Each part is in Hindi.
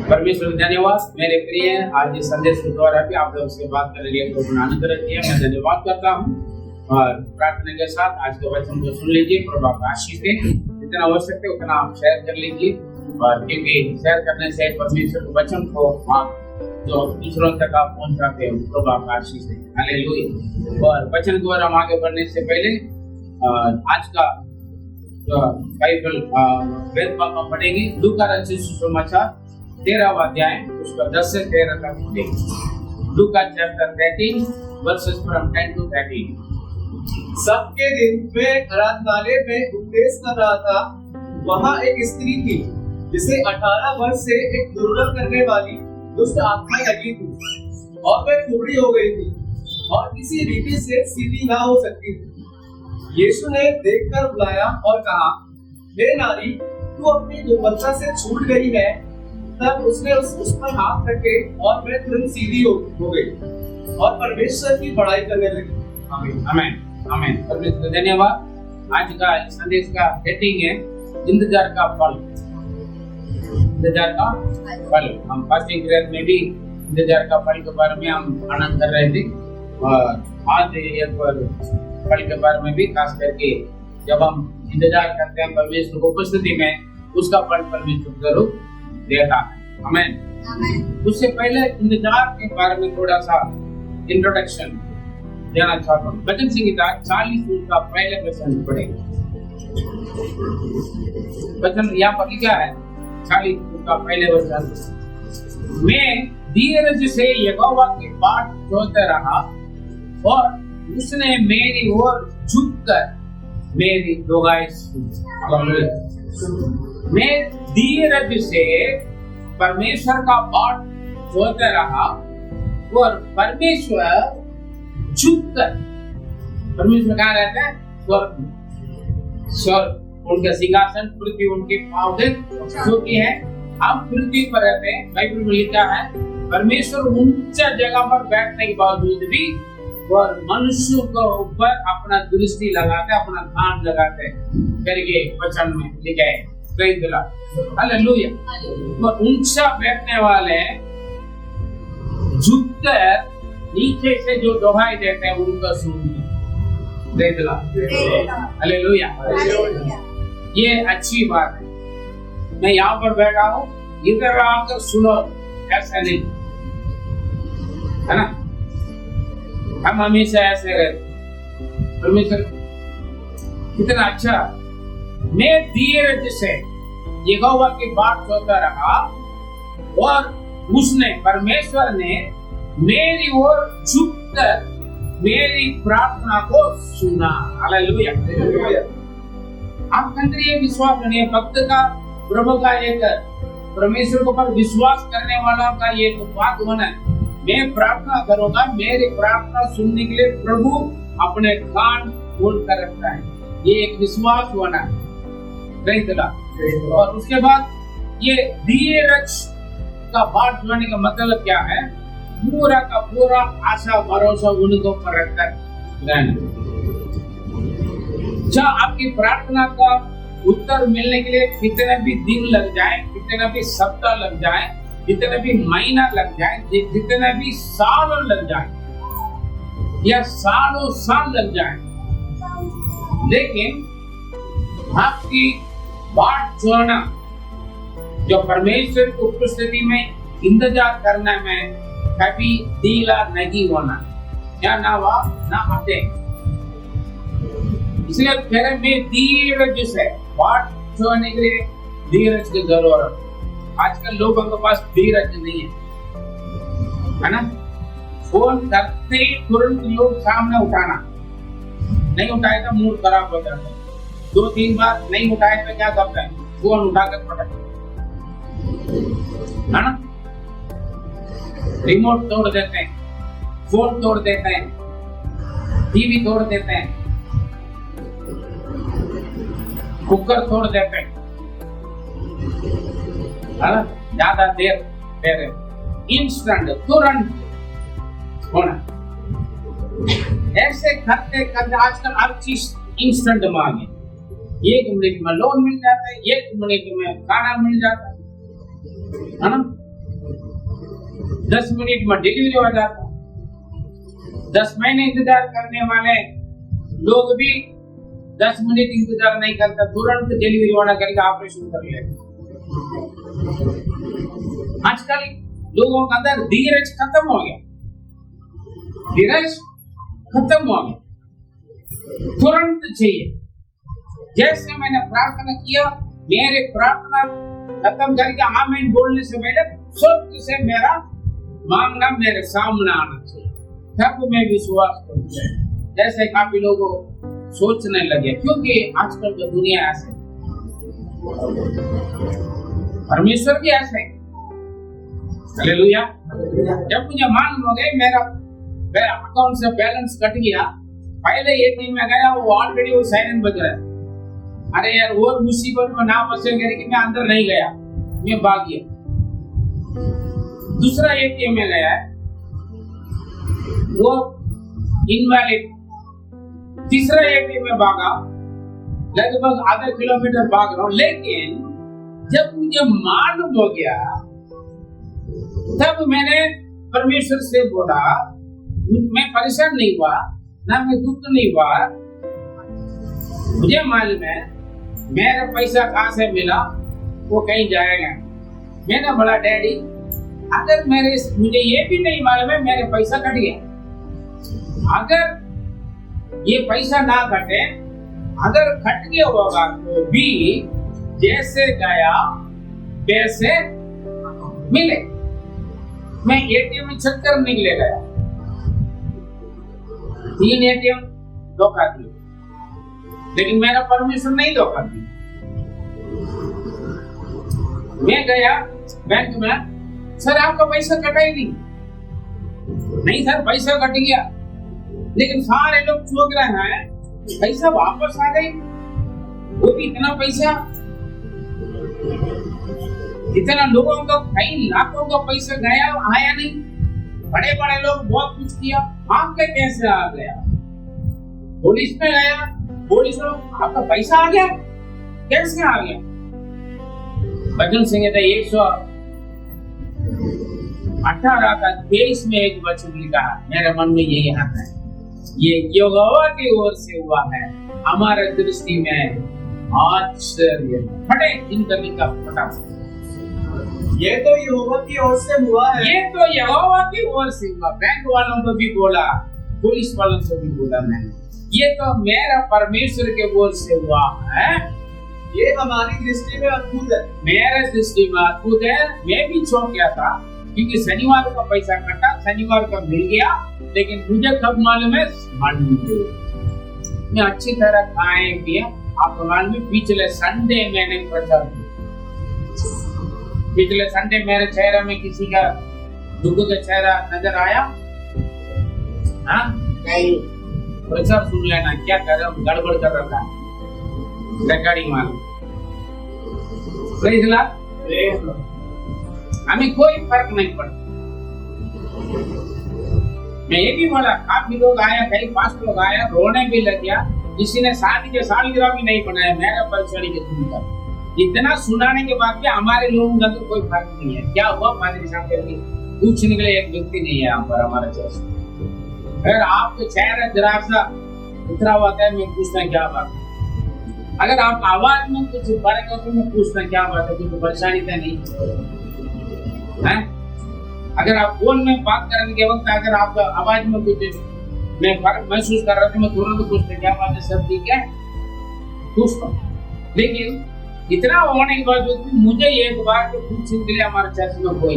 परमेश्वर धन्यवाद। मेरे प्रिय आज इस संदेश के द्वारा भी आप लोग से बात करने के लिए प्रभु ने अनुग्रह किया। मैं धन्यवाद करता हूँ और प्रार्थना के साथ आज के वचन को सुन लीजिए। प्रभु आपको आशीष दे। जितना हो सकते उतना आप शेयर कर लीजिए, और क्योंकि शेयर करने से परमेश्वर के वचन को आप जो दूसरों तक आप पहुंचाते हो, प्रभु आपको आशीष दे। हालेलुया। और वचन की ओर हम आगे बढ़ने से पहले आज का जो बाइबल वेद भाग हम पढ़ेंगे लूका रचित सुसमाचार 13वां अध्याय उसका 10 से 13 तक पढ़ेंगे। लूका चैप्टर 13 वर्सेस फ्रॉम 10 to 13। सबके दिन मैं आराधनालय में उपदेश कर रहा था। वहाँ एक स्त्री थी जिसे 18 वर्ष से एक दुर्बल करने वाली दुष्ट आत्मा लगी थी, और वह कुबड़ी हो गई थी और किसी रीति से सीधी ना हो सकती थी। यीशु ने देखकर बुलाया और कहा, हे नारी, तू अपनी दुर्बलता से छूट गई है। तब उसने उस पर हाथ रखे और वह तुरंत सीधी हो गई और परमेश्वर की बड़ाई करने लगी। आमीन आमीन आमीन। परमेश्वर धन्यवाद। आज का संदेश का हेडिंग है इंतजार का फल। इंतजार का फल। हम फास्टिंग पीरियड में भी इंतजार का फल के बारे में हम आनंद कर रहे थे, और आज एक फल के बारे में भी खास करके जब हम इंतजार करते हैं परमेश्वर को उपस्थिति में, उसका फल परमेश्वर जरूर देता है। आमीन। उससे पहले इंतजार के बारे में थोड़ा सा इंट्रोडक्शन देना चाहता हूँ। भजन संहिता 40 का पहले वचन पढ़ेंगे। वचन यहाँ पर लिखा है 40 का पहले वचन, मैं धीरज से यहोवा की बाट जोहता रहा और उसने मेरी ओर झुककर मेरी दुआएं सुनी। मैं धीरज से परमेश्वर का बाट जोहता रहा और परमेश्वर झुककर, परमेश्वर कहाँ रहते हैं? स्वर्ग उनका सिंहासन, पृथ्वी उनके पांव की है। हम पृथ्वी पर रहते हैं। बाइबल में लिखा है परमेश्वर ऊंचा जगह पर बैठने के बावजूद भी और मनुष्यों के ऊपर अपना दृष्टि लगाते, अपना ध्यान लगाते करके वचन में लिखा है। हालेलुया। और ऊंचा बैठने वाले झुककर नीचे से जो दुहाई देते हैं उनका सुनते। हालेलुया। ये अच्छी बात है। मैं यहाँ पर बैठा हूँ, इधर आकर सुनो, ऐसा नहीं है ना। हम हमेशा ऐसे रहते। परमेश्वर कितना अच्छा। मैं धीरज से यहोवा की बात जोहता रहा और उसने, परमेश्वर ने मेरी ओर झुककर मेरी प्रार्थना को सुना। हालेलुया। आप अंदर ये विश्वास करने, भक्त का प्रभु का एक परमेश्वर को पर विश्वास करने वाला का ये बात होना है। मैं प्रार्थना करूंगा, मेरी प्रार्थना सुनने के लिए प्रभु अपने कान खोल कर रखता है। ये एक विश्वास होना है। और उसके बाद ये धीरज का बात जोड़ने का मतलब क्या है? पूरा का पूरा आशा भरोसा उनको पर रखकर रहना। जहाँ आपकी प्रार्थना का उत्तर मिलने के लिए कितने भी दिन लग जाए, कितने भी सप्ताह लग जाए, जितने भी महीना लग जाए, जितने भी साल लग जाए या सालों साल लग जाए, लेकिन आपकी बात जोड़ना, जो परमेश्वर की उपस्थिति में इंतजार करने में कभी ढीला नहीं होना, या ना हुआ ना हटे। इसलिए फिर मैं धीरज से बात जोड़ने के लिए धीरज की जरूरत। आजकल लोगों के पास धीरज नहीं है ना। फोन करते ही तुरंत लोग सामने उठाना, नहीं उठाए तो मूड खराब हो जाता है। 2-3 बार नहीं उठाए तो क्या करते हैं? फोन उठाकर पटक, है ना। रिमोट तोड़ देते हैं, फोन तोड़ देते हैं, टीवी तोड़ देते हैं, कुकर तोड़ देते हैं, है ना। ज्यादा देर इंस्टेंट तुरंत होना, ऐसे करते करते आजकल हर चीज इंस्टेंट मांगे। 1 मिनट में लोन मिल जाता है, 1 मिनट में खाना मिल जाता है ना। 10 मिनट में डिलीवरी हो जाता। 10 महीने इंतजार करने वाले लोग भी 10 मिनट इंतजार नहीं करता, तुरंत डिलीवरी होना करके ऑपरेशन कर लेते। आजकल लोगों के अंदर धीरज खत्म हो गया, धीरज खत्म हो गया, तुरंत चाहिए। जैसे मैंने प्रार्थना किया, मेरे प्रार्थना खत्म करके आमीन बोलने से पहले स्वर्ग से मेरा मांगना मेरे सामने आना चाहिए, तब मैं विश्वास करूंगा। जैसे काफी लोग सोचने लगे, क्योंकि आजकल की दुनिया ऐसे, परमेश्वर भी ऐसे। हालेलुया। जब मुझे मालूम हो गया मेरा अकाउंट से बैलेंस कट गया, पहले एटीएम में गया, वो ऑलरेडी वो साइरन बज रहा है। अरे यार और मुसीबत में ना फंसे करके मैं अंदर नहीं गया, मैं भाग गया। दूसरा एटीएम में गया, वो इनवैलिड। तीसरा एटीएम में भागा, लगभग आधा किलोमीटर भाग रहा हूं, लेकिन जब मुझे मालूम हो गया तब मैंने परमेश्वर से बोला, मैं परेशान नहीं हुआ, ना मैं दुख नहीं हुआ। मुझे मालूम है मेरा पैसा कहां से मिला, वो कहीं जाएगा। मैंने बोला डैडी, अगर मुझे ये भी नहीं मालूम है मेरे पैसा कट गया, अगर ये पैसा ना कटे, अगर कट गया होगा तो भी जैसे गया वैसे मिले। मैं एटीएम में चक्कर निकले गया, 3 एटीएम धोखा दिए, लेकिन मेरा परमेश्वर नहीं धोखा दिया। मैं गया बैंक में, सर आपका पैसा कटा ही नहीं सर पैसा कट गया, लेकिन सारे लोग चौंक रहे हैं, पैसा वापस आ गई, वो भी इतना पैसा, इतना लोगों का कई लाखों का पैसा गया, आया नहीं। बड़े बड़े लोग बहुत कुछ किया, आपका कैसे आ गया? पुलिस में गया, पुलिस में आपका पैसा आ गया, कैसे आ गया? भजन सिंह 118 का 23 में एक वचन लिखा है, मेरे मन में यही आता है, ये यहोवा की ओर से हुआ है, हमारे दृष्टि में आश्चर्य। फटे इनका लिखा फटाफट, ये तो यहोवा की ओर से हुआ है, ये तो यहोवा की ओर से हुआ। बैंक वालों को भी बोला, पुलिस वालों से भी बोला मैंने, ये तो मेरा परमेश्वर के ओर से हुआ है, ये हमारी दृष्टि में अद्भुत है, मेरे दृष्टि में अद्भुत है। मैं भी चौंक गया था, क्योंकि शनिवार का पैसा कटा, शनिवार का मिल गया, लेकिन मुझे कब मालूम है? मंडे। मैं अच्छी तरह खाए पिए, आपको मालूम है पिछले संडे मैंने प्रचार किया, पिछले संडे मेरे चेहरे में किसी का दुख का चेहरा नजर आया? हाँ नहीं, प्रचार सुन लेना, क्या कर रहा हूँ, गड़बड़ कर रहा था, रिकॉर्डिंग मालूम। हमें कोई फर्क नहीं पड़ता। मैं ये भी बोला, काफी लोग आया, कई 5 लोग आया, रोने भी लग गया, किसी ने शादी के सालगिरह भी नहीं बनाया मेरा परेशानी के दिन का। इतना सुनाने के बाद भी हमारे लोगों का तो कोई फर्क नहीं है। क्या हुआ पादरी साहब के लिए पूछने के लिए एक व्यक्ति नहीं है यहाँ पर हमारे चर्च में। अगर आपके चेहरा जरा सा उतरा हुआ है, मैं पूछना क्या बात है? अगर आप आवाज में कुछ फर्क है तो मैं पूछना क्या बात है, कुछ परेशानी तो नहीं है? अगर आप फोन में बात करने के वक्त अगर आपका आवाज में कुछ मैं फर्क महसूस कर रहा था, मैं तुरंत पूछता क्या बात है, सब ठीक है, पूछता। लेकिन इतना होने के बाद मुझे एक बार तो पूछने के लिए हमारे चर्च में कोई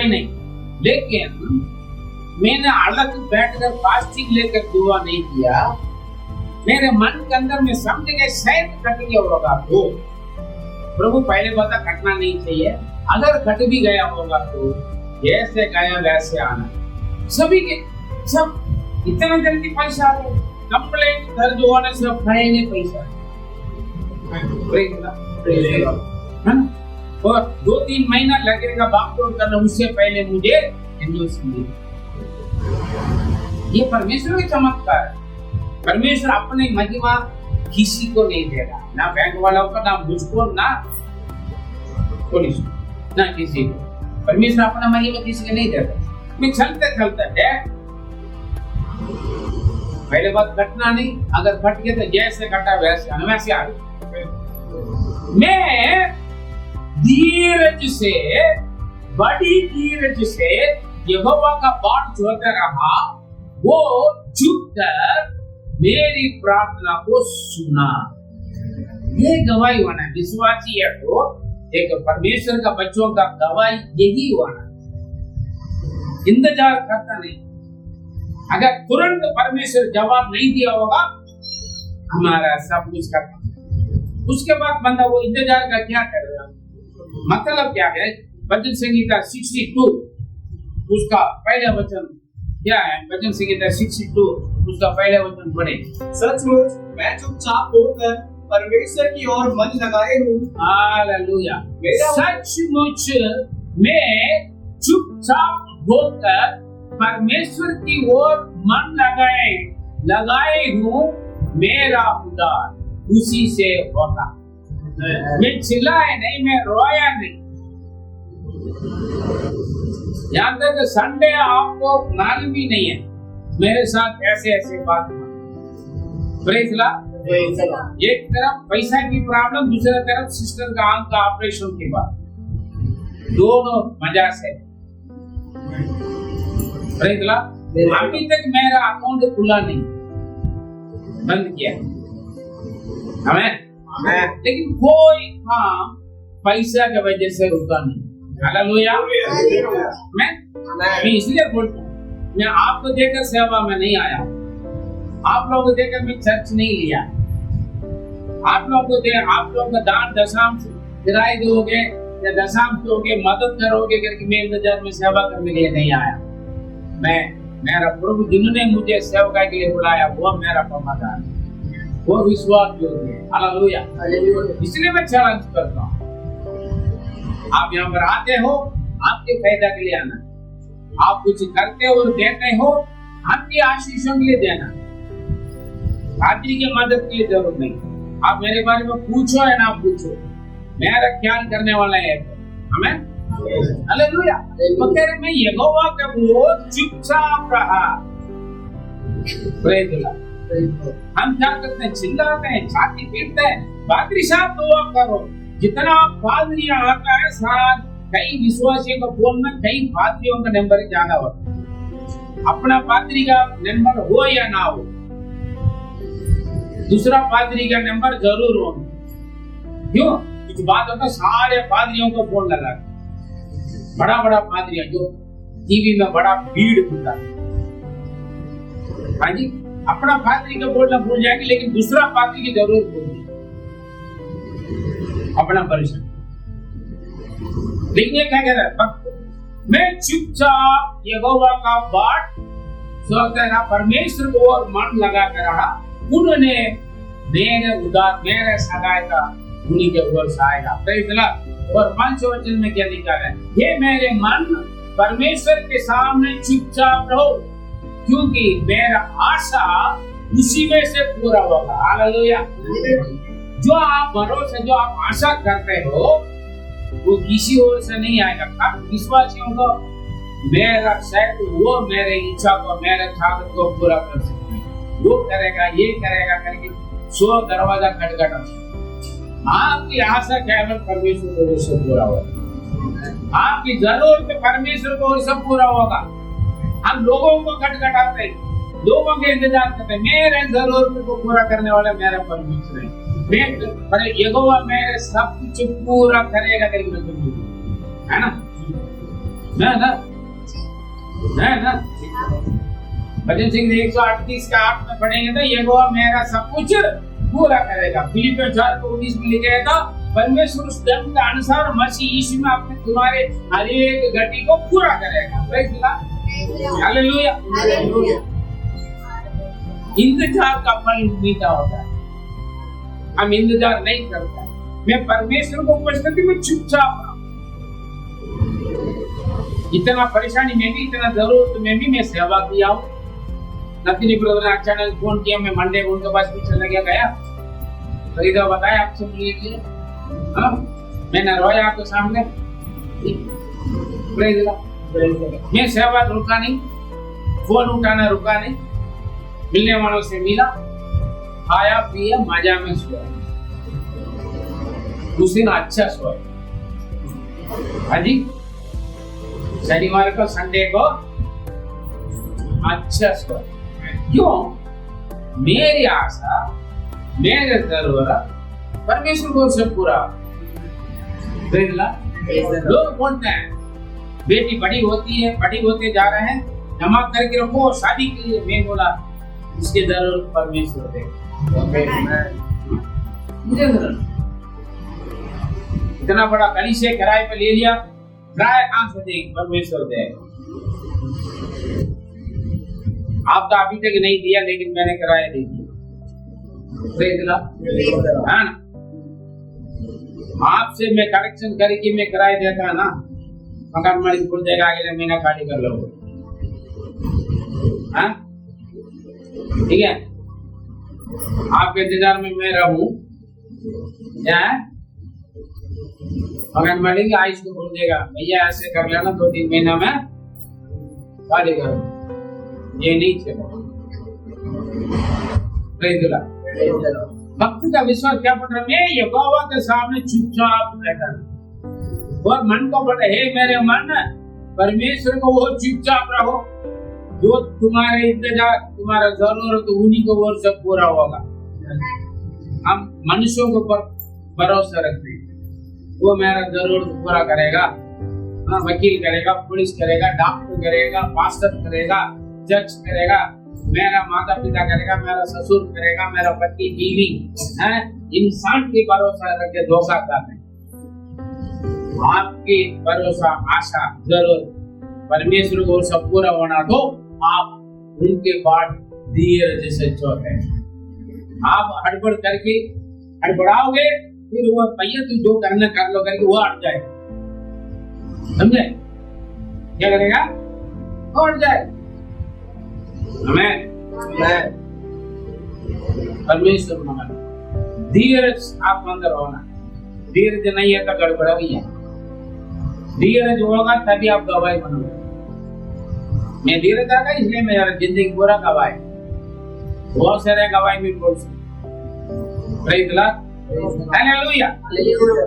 नहीं। लेकिन मैंने अलग बैठकर फास्टिंग लेकर दुआ नहीं किया, मेरे मन के अंदर में समझ गए शायद कट गया होगा तो प्रभु पहले बता कटना नहीं चाहिए, अगर कट भी गया होगा तो जैसे गया वैसे आना। सभी के सब इतना जल्दी पैसा आ गया, कंप्लेंट दर्ज होने से खाएंगे पैसा, और 2-3 महीना लगेगा बागडोर करना, उससे पहले मुझे ये परमेश्वर का चमत्कार है। परमेश्वर अपने महिमा किसी को नहीं देगा, ना बैंक वालों को, ना मुझको, ना पुलिस, ना किसी को। परमेश्वर अपना महिमा किसी को नहीं देता। मैं चलते चलते है पहले बात कटना नहीं, अगर कट गया तो जैसे कटा वैसे आ मैं धीरज से, बड़ी धीरज से यहोवा का बाट जोता रहा, वो झुककर मेरी प्रार्थना को सुना। ये गवाही होना है विश्वासी है तो एक परमेश्वर का बच्चों का गवाही यही होना, इंतजार करता नहीं। अगर तुरंत परमेश्वर जवाब नहीं दिया होगा हमारा सब कुछ करना, उसके बाद बंदा वो इंतजार का क्या करेगा? मतलब क्या है? भजन संगीता 62 उसका पहला वचन क्या है? भजन संगीता 62 उसका पहला वचन पढ़े। सचमुच मैं चुपचाप होकर परमेश्वर की ओर मन लगाए हूँ। हालेलुया। सचमुच मैं चुपचाप होकर परमेश्वर की ओर मन लगाए हूँ, मेरा उद्धार उसी से होगा। मैं चिल्लाया नहीं, मैं रोया नहीं। यहाँ तक संडे आपको मालूम भी नहीं है मेरे साथ ऐसे ऐसे बात। Praise Lord. एक तरफ पैसा की प्रॉब्लम, दूसरी तरफ सिस्टर का आंख का ऑपरेशन के बाद, दोनों मजा से। Praise Lord. अभी तक मेरा अकाउंट खुला नहीं, बंद किया। आमीन। लेकिन कोई काम पैसा की वजह से रुका नहीं। हालेलुया। मैं इसलिए बोलता हूँ, मैं आपको देखकर सेवा में नहीं आया, आप लोगों को देखकर मैं चर्च नहीं लिया। आप लोगों का दान दशांश किराए दोगे या दशांश दोगे, मदद करोगे करके मैं इंतजार में सेवा करने के लिए नहीं आया। मेरा प्रभु जिन्होंने मुझे सेवकाई के लिए बुलाया वो मेरा पमादार, वो विश्वास योग्य है। हालेलुया। इसलिए मैं चैलेंज करता हूँ, आप यहाँ पर आते हो आपके फायदा के लिए आना, आप कुछ करते हो और देते हो आपकी आशीषों के लिए देना, पादरी की मदद के लिए जरूरत नहीं। आप मेरे बारे में पूछो या ना पूछो, मेरा ख्याल करने वाला है। आमीन। हालेलुया। तो कह रहे मैं यहोवा का वो चुपचाप रहा। Praise Lord. हम क्या करते हैं? चिल्लाते हैं, छाती पीटते हैं। पादरी साहब दुआ करो। जितना पादरियां आता है साथ, कई विश्वासियों का फोन में कई पादरियों का नंबर ज्यादा होता है। अपना पादरी का नंबर हो या ना हो, दूसरा पादरी का नंबर जरूर हो। क्यों? कुछ बात होता सारे पादरियों को फोन लगा, बड़ा पादरियां जो टीवी में बड़ा भीड़ होता है। हाँ जी, अपना पादरी का बोलना भूल जाएंगे लेकिन दूसरा पादरी की जरूर बोलेंगे, अपना परेशान। लेकिन क्या कह रहा है? मैं चुपचाप यहोवा का बाट सोचता रहा, परमेश्वर को और मन लगा कर रहा। उन्होंने मेरे उद्धार, मेरे सहायता उन्हीं के ओर से आएगा। Praise Lord. और 5 वचन में क्या लिखा है? ये मेरे मन परमेश्वर के सामने चुपचाप रहो, क्योंकि मेरा आशा उसी में से पूरा होगा। हालेलुया। जो आप भरोसे, जो आप आशा करते हो वो किसी और से नहीं आएगा। आप विश्वासियों को मेरा शायद वो मेरे इच्छा को, मेरे चाहत को पूरा कर सकते हैं, वो करेगा, ये करेगा करके 100 दरवाजा खटखटा। आपकी आशा केवल परमेश्वर को से पूरा होगा, आपकी जरूरत परमेश्वर को सब पूरा होगा। हम लोगों को खटखटाते हैं, लोगों के इंतजार करते हैं, मेरे जरूरत को पूरा करने वाला मेरा परमेश्वर है। यहोवा मेरे सब कुछ पूरा करेगा, है ना? भजन सिंह 138 का 8 में पढ़ेंगे तो यहोवा मेरा सब कुछ पूरा करेगा। फिलिपियों 4:19 में लिखा है, परमेश्वर उस धर्म के अनुसार मसीह यीशु में अपने तुम्हारे हर एक घटी को पूरा करेगा। Praise Lord. हालेलुया। इंतजार का फल मीठा होता है, हम इंतजार नहीं करते। मैं परमेश्वर को उपस्थिति में चुपचाप रहा, इतना परेशानी में भी, इतना जरूरत में भी मैं सेवा किया हूँ। नतीनी ब्रदर ने अचानक फोन किया, मैं मंडे को उनके पास पीछे लगे गया, खरीदा बताया आपसे मिलने के लिए। मैंने रोया आपके सामने, प्रेज द लॉर्ड। मैं सेवा रुका नहीं, फोन उठाना रुका नहीं, मिलने वालों से मिला, खाया पिया, मजा में सोया, उस दिन अच्छा सोया। हाजी शनिवार को, संडे को अच्छा सोया। क्यों? मेरी आशा, मेरे जरूरत परमेश्वर को सब पूरा। लोग बोलते हैं बेटी बड़ी होती है, बड़ी होते जा रहे हैं, जमा करके रखो शादी के लिए। मैं बोला इसके जरूरत परमेश्वर दे। इतना बड़ा कलीसिया किराए पे ले लिया, किराया कहां से देंगे? परमेश्वर दे। आप तो अभी तक नहीं दिया, लेकिन मैंने किराया दे दिया। हाँ ना, आपसे मैं करेक्शन करके मैं किराया देता ना, मकान मालिक बोल देगा अगले महीना खाली कर लो। हाँ ठीक है, आपके इंतजार में मैं रहूं, क्या है? मकान मालिक आयुष को बोल देगा भैया ऐसे कर लेना, 2-3 महीना में खाली करो। ये नहीं चलेगा। भक्त का विश्वास क्या पड़ रहा है? यहोवा के सामने चुपचाप रहकर, और मन को पता है मेरे मन परमेश्वर को वो चुपचाप रहो, जो तुम्हारे इंतजार, तुम्हारा जरूरत तो उन्हीं को वो सब पूरा होगा। हम मनुष्यों के ऊपर भरोसा रखते हैं, वो मेरा जरूरत पूरा करेगा। वकील करेगा, पुलिस करेगा, डॉक्टर करेगा, पास्टर करेगा, जज करेगा, मेरा माता पिता करेगा, मेरा ससुर करेगा, मेरा पति बीवी है। इंसान की भरोसा रख के धोखा करना। आपकी भरोसा, आशा, जरूरत परमेश्वर को सब पूरा होना, तो आप उनके बाद धीरज से चलते। आप हड़बड़ करके हड़बड़ाओगे, फिर वो भैया तू जो करना कर लो करके वो हट जाएगा। समझे? क्या करेगा? वो हट जाएगा। हमें परमेश्वर मगन धीरज आप अंदर होना। धीरज नहीं है तो गड़बड़ा भी है। धीरज होगा तभी आप गवाही बनोगे। मैं धीरज रखा इसलिए मेरा जिंदगी पूरा गवाही, बहुत सारे गवाही में बोल सकते। Praise the Lord, hallelujah.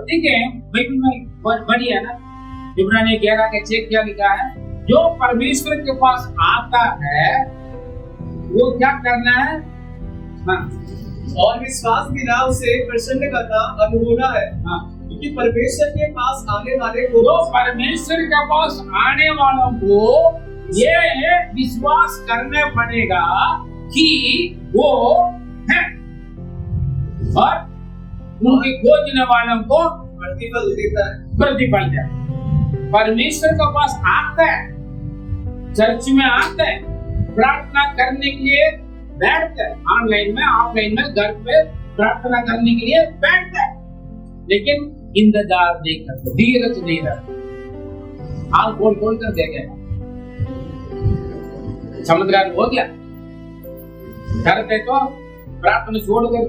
ठीक है, बाइबल में बहुत बढ़िया ना, इब्रानी 11 के 6 क्या लिखा है? जो परमेश्वर के पास आता है वो क्या करना है? हाँ, और विश्वास बिना उसे प्रसन्न करना अनहोना है। हाँ, क्योंकि परमेश्वर के पास आने वाले को, तो परमेश्वर के पास आने वालों को ये विश्वास करना पड़ेगा कि वो है, और उनके खोजने वालों को प्रतिफल देता है। प्रतिफल देता है। परमेश्वर के पास आता है, चर्च में आता है, प्रार्थना करने के लिए बैठता है, ऑनलाइन में, ऑफलाइन में, घर पे प्रार्थना करने के लिए बैठता है, लेकिन इंतजार नहीं करता, धीरज नहीं रखता। आप बोल बोल कर देखेगा, चमत्कार हो गया। घर पे तो प्रार्थना छोड़कर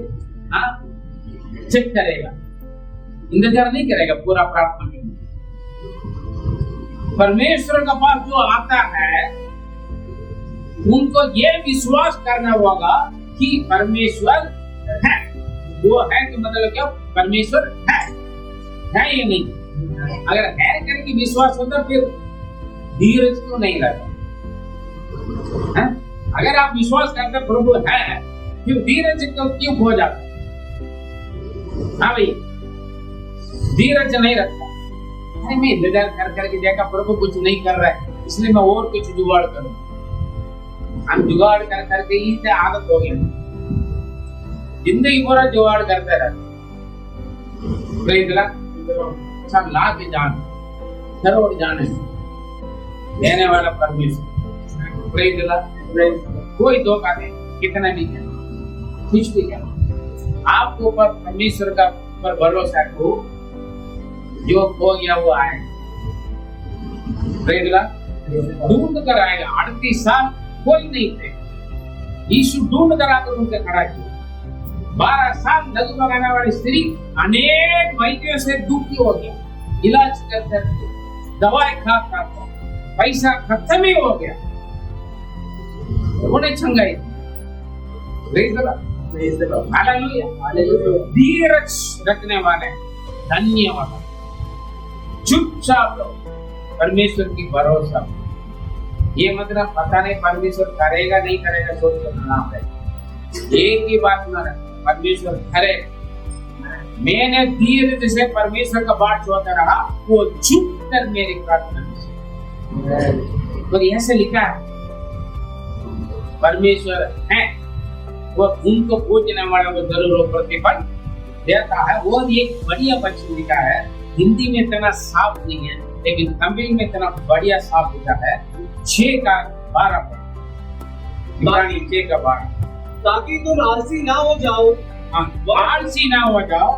चेक करेगा, इंतजार नहीं करेगा पूरा प्रार्थना करने। परमेश्वर का पास जो आता है उनको ये विश्वास करना होगा कि परमेश्वर है। वो है कि मतलब क्या? परमेश्वर है या नहीं? अगर है करके विश्वास होता फिर धीरज क्यों नहीं रहता? अगर आप विश्वास करते प्रभु है, फिर धीरज क्यों खो जाता? हाँ भाई, धीरज नहीं रखता। अरे मैं इंतजार कर करके देखा प्रभु कुछ नहीं कर रहा है, इसलिए मैं और कुछ जुगाड़ करूं। हम जुगाड़ कर करके ही से आदत हो गया, जिंदगी पूरा जुगाड़ करते रहते। सब ला के जान, करोड़ जाने देने वाला परमेश्वर। कोई धोखा नहीं, कितना भी क्या, कुछ भी क्या, आपको ऊपर परमेश्वर का पर भरोसा रखो, जो खो गया वो आएगा। ढूंढ कर आएगा। 38 साल कोई नहीं थे, यीशु ढूंढ कर आकर उनसे खड़ा किया। 12 साल लघु लगाने वाली स्त्री अनेक वैद्यों से दुखी हो गया, इलाज करते दवाई खा खा पैसा खत्म ही हो गया, उन्हें छंगाई। धीरज रखने वाले धन्यवाद, चुपचाप लो, परमेश्वर की भरोसा। ये मतलब पता नहीं परमेश्वर करेगा नहीं करेगा, सोच कर ना है। एक ही बात ना रहे, परमेश्वर करे। मैंने धीरज से परमेश्वर का बात छोड़ता रहा, वो चुप कर मेरी प्रार्थना। और ऐसे लिखा है, परमेश्वर है वो उनको पूजने वालों को जरूर प्रतिफल देता है। वो एक बढ़िया वचन लिखा है, हिंदी में इतना साफ नहीं है लेकिन तमिल में इतना बढ़िया साफ लिखा है। 6:12 इब्रानी 6:12, ताकि तुम आलसी ना हो जाओ। आलसी ना हो जाओ,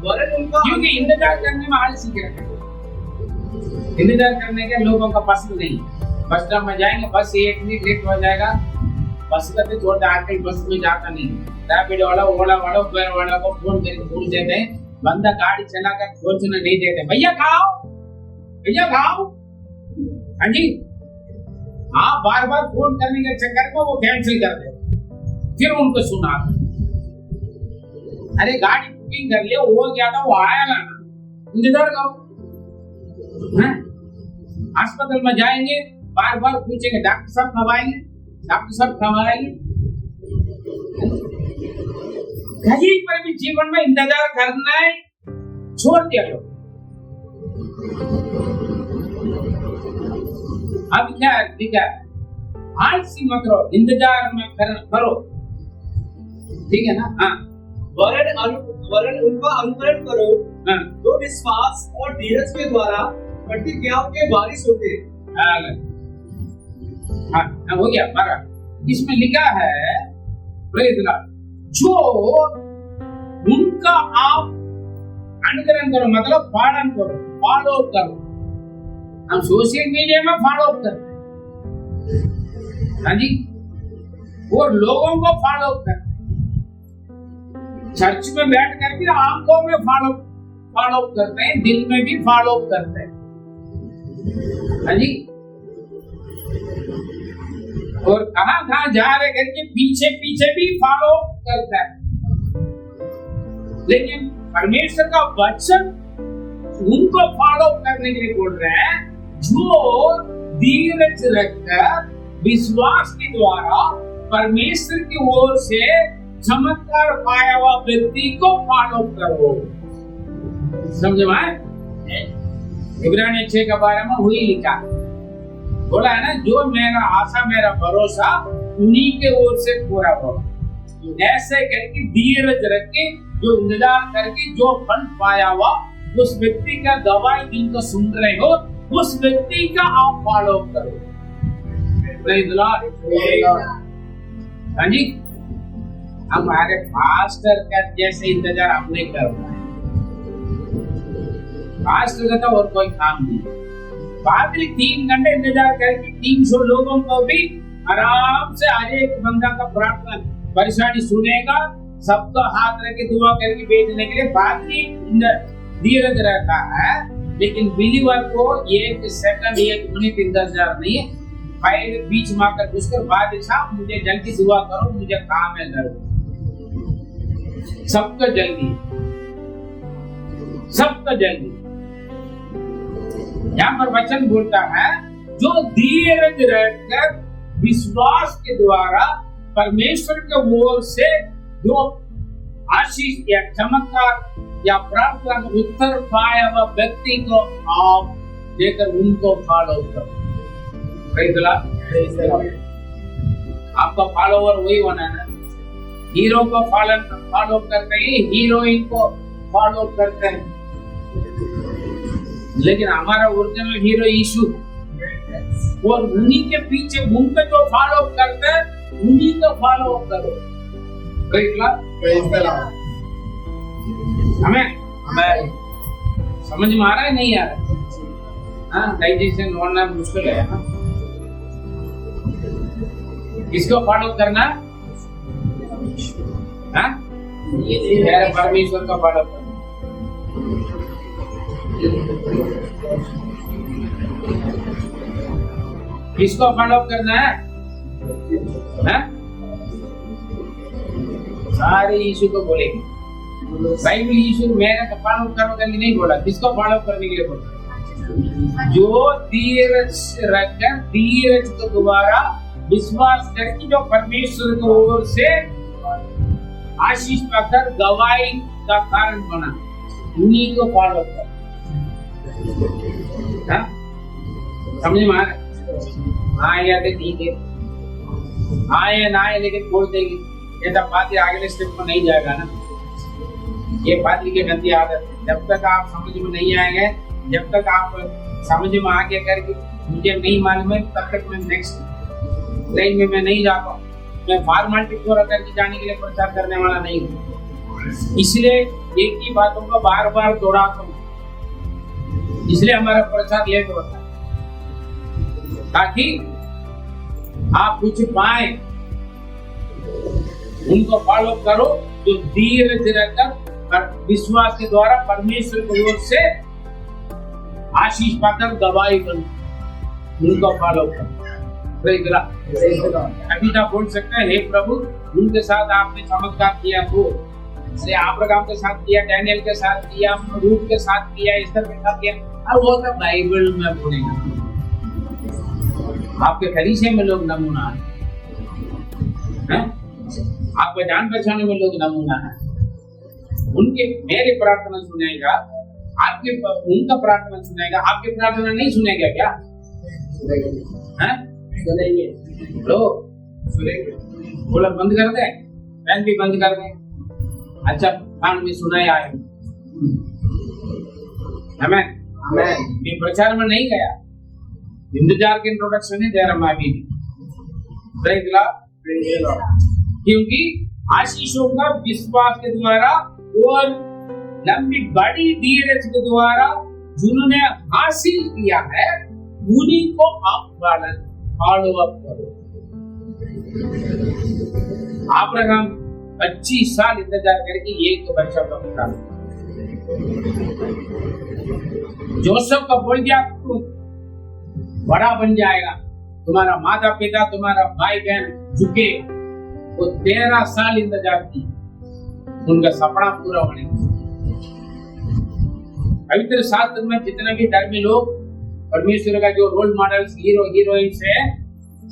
वरन उनका, क्योंकि इंतजार करने में आलसी क्या है, इंतजार करने के लोगों का पसंद नहीं। बस स्टॉप में जाएंगे, बस 1 मिनट लेट हो जाएगा, बस का भी थोड़ा आजकल बस में जाता नहीं। रैपिड वाला, ओला वाला, उबर वाला को फोन करके पूछ देते हैं, बंदा गाड़ी चलाकर पहुंचने नहीं देते। भैया खाओ, भैया खाओ। हाँ जी, आप बार बार फोन करने के चक्कर में वो कैंसिल कर दे, फिर उनको सुना। अरे गाड़ी बुकिंग कर लिया, वो क्या था, वो आया ना, इंतजार करो। अस्पताल में जाएंगे, बार बार पूछेंगे डॉक्टर साहब कब आएंगे, डॉक्टर साहब कब आएंगे। कहीं पर भी जीवन में इंतजार करना है छोड़ दिया लो। अब क्या दिखा, आलसी मत रहो, इंतजार में करो, ठीक है ना। हाँ, वरन उनका अनुकरण करो, तो विश्वास और धीरज के द्वारा प्रतिज्ञाओं के वारिस होते। हाँ, हो गया मारा। इसमें लिखा है, जो उनका आप अनुकरण करो, मतलब पालन करो, फॉलो करो। हम सोशल मीडिया में फॉलो करते हैं, हाँ जी, और लोगों को फॉलो करते हैं। चर्च में बैठ करके आंखों में फॉलो करते हैं, दिल में भी फॉलो करते हैं, हाँ जी। और कहां जा रहे करके पीछे पीछे भी फॉलो करता है। लेकिन परमेश्वर का वचन उनको फॉलो करने के लिए बोल रहे हैं, जो धीरज रखकर विश्वास के द्वारा परमेश्वर की ओर से चमत्कार पाया हुआ व्यक्ति को फॉलो करो। समझ में आए? इब्रानी 6:12 में हुई लिखा, बोला है ना, जो मेरा आशा मेरा भरोसा उन्हीं के ओर से पूरा होगा। ऐसे करके धीरज रख के, जो इंतजार करके जो फल पाया हुआ उस व्यक्ति का गवाही जिनको सुन रहे हो, उस व्यक्ति का आप फॉलो करो। हाँ जी, हमारे पास्टर का जैसे इंतजार हमने करना है। पास्टर का तो और कोई काम नहीं। पादरी 3 घंटे इंतजार करके 300 लोगों को भी आराम से हर एक बंदा का प्रार्थना परेशानी सुनेगा, सबका हाथ रख के दुआ करके भेजने के लिए पादरी धीरज रहता है। लेकिन बिलीवर को 1 सेकंड 1 मिनट इंतजार नहीं है। पहले बीच में आकर पूछकर, बादशाह साहब मुझे जल्दी दुआ करो, मुझे काम है घर। सबका जल्दी, सबका जल्दी। यहाँ पर वचन बोलता है, जो धीरज रहकर विश्वास के द्वारा परमेश्वर के ओर से जो आशीष या चमत्कार या प्रार्थना का उत्तर पाया हुआ व्यक्ति को आप देकर उनको फॉलो करो। आपका फॉलोवर वही होना है। हीरो को फॉलो करते हैं, हीरोइन को फॉलो करते हैं, लेकिन हमारा ओरिजिनल हीरो यीशु, और उन्हीं के पीछे उनको जो फॉलो करते हैं उन्हीं को फॉलो करो। हमें समझ में आ रहा है नहीं आ रहा? हाँ, डाइजेशन होना मुश्किल है। किसको फॉलो करना? हाँ, ये परमेश्वर का फॉलो करना। किसको फॉलो करना है? सारे यीशु को बोलेंगे। बाइबल यीशु मेरे को फॉलो करो करके नहीं बोला, किसको फॉलो करने के लिए बोला? जो धीरज रखकर धीरज के द्वारा विश्वास करके जो परमेश्वर की ओर से आशीष पाकर गवाही का कारण बना, उन्हीं को फॉलो कर। समझ में आ रहा है? हाँ या तो ठीक है, हाँ या ना है, लेकिन बोल देगी ये तब बात अगले स्टेप में नहीं जाएगा ना। ये पादरी की गंदी आदत है। जब तक आप समझ में नहीं आएंगे, जब तक आप समझ में आके करके मुझे नहीं मालूम है, तब तक मैं नेक्स्ट लाइन में मैं नहीं जाता हूँ। मैं फॉर्मेलिटी पूरा करके जाने के लिए प्रचार करने वाला नहीं हूँ। इसलिए एक ही बातों को बार बार दोहराता हूँ, इसलिए हमारा प्रचार लेट होता है, ताकि आप कुछ पाए। उनको फॉलो करो जो धीरज रखकर विश्वास के द्वारा परमेश्वर की ओर से आशीष पाकर गवाही बनो, उनको फॉलो करो। अभी आप बोल सकते हैं, हे प्रभु उनके साथ आपने चमत्कार किया, तो अब्राहम के साथ किया, डैनियल के साथ किया, रूथ के साथ किया, एस्तर के साथ किया। अब वो तो बाइबल में बोलेगा, आपके कलीसिया में लोग नमूना है, आपको जान पहचान में लोग नमूना है। उनके मेरी प्रार्थना सुनेगा, आपके उनका प्रार्थना सुनेगा, आपकी प्रार्थना नहीं सुनेगा क्या? सुनेंगे। लो सुनेंगे, बोला बंद कर दे, फैन भी बंद कर दे। अच्छा कान में सुनाई आए, हमें मैं प्रचार में नहीं गया, इंतजार के इंट्रोडक्शन ही दे रहा मैं अभी, क्योंकि आशीषों का विश्वास के द्वारा और लंबी बड़ी धीरज के द्वारा जिन्होंने हासिल किया है, उन्हीं को आप फॉलो अप करो। अब्राहम 25 साल इंतजार करके एक बच्चा का पुत्रा, जोसेफ का बोल दिया तुम बड़ा बन जाएगा, तुम्हारा माता पिता तुम्हारा भाई बहन झुके। वो 13 साल इंतजार की, उनका सपना पूरा होने। पवित्र शास्त्र में जितने भी धर्मी लोग परमेश्वर का जो रोल मॉडल्स हीरो हीरोइंस है,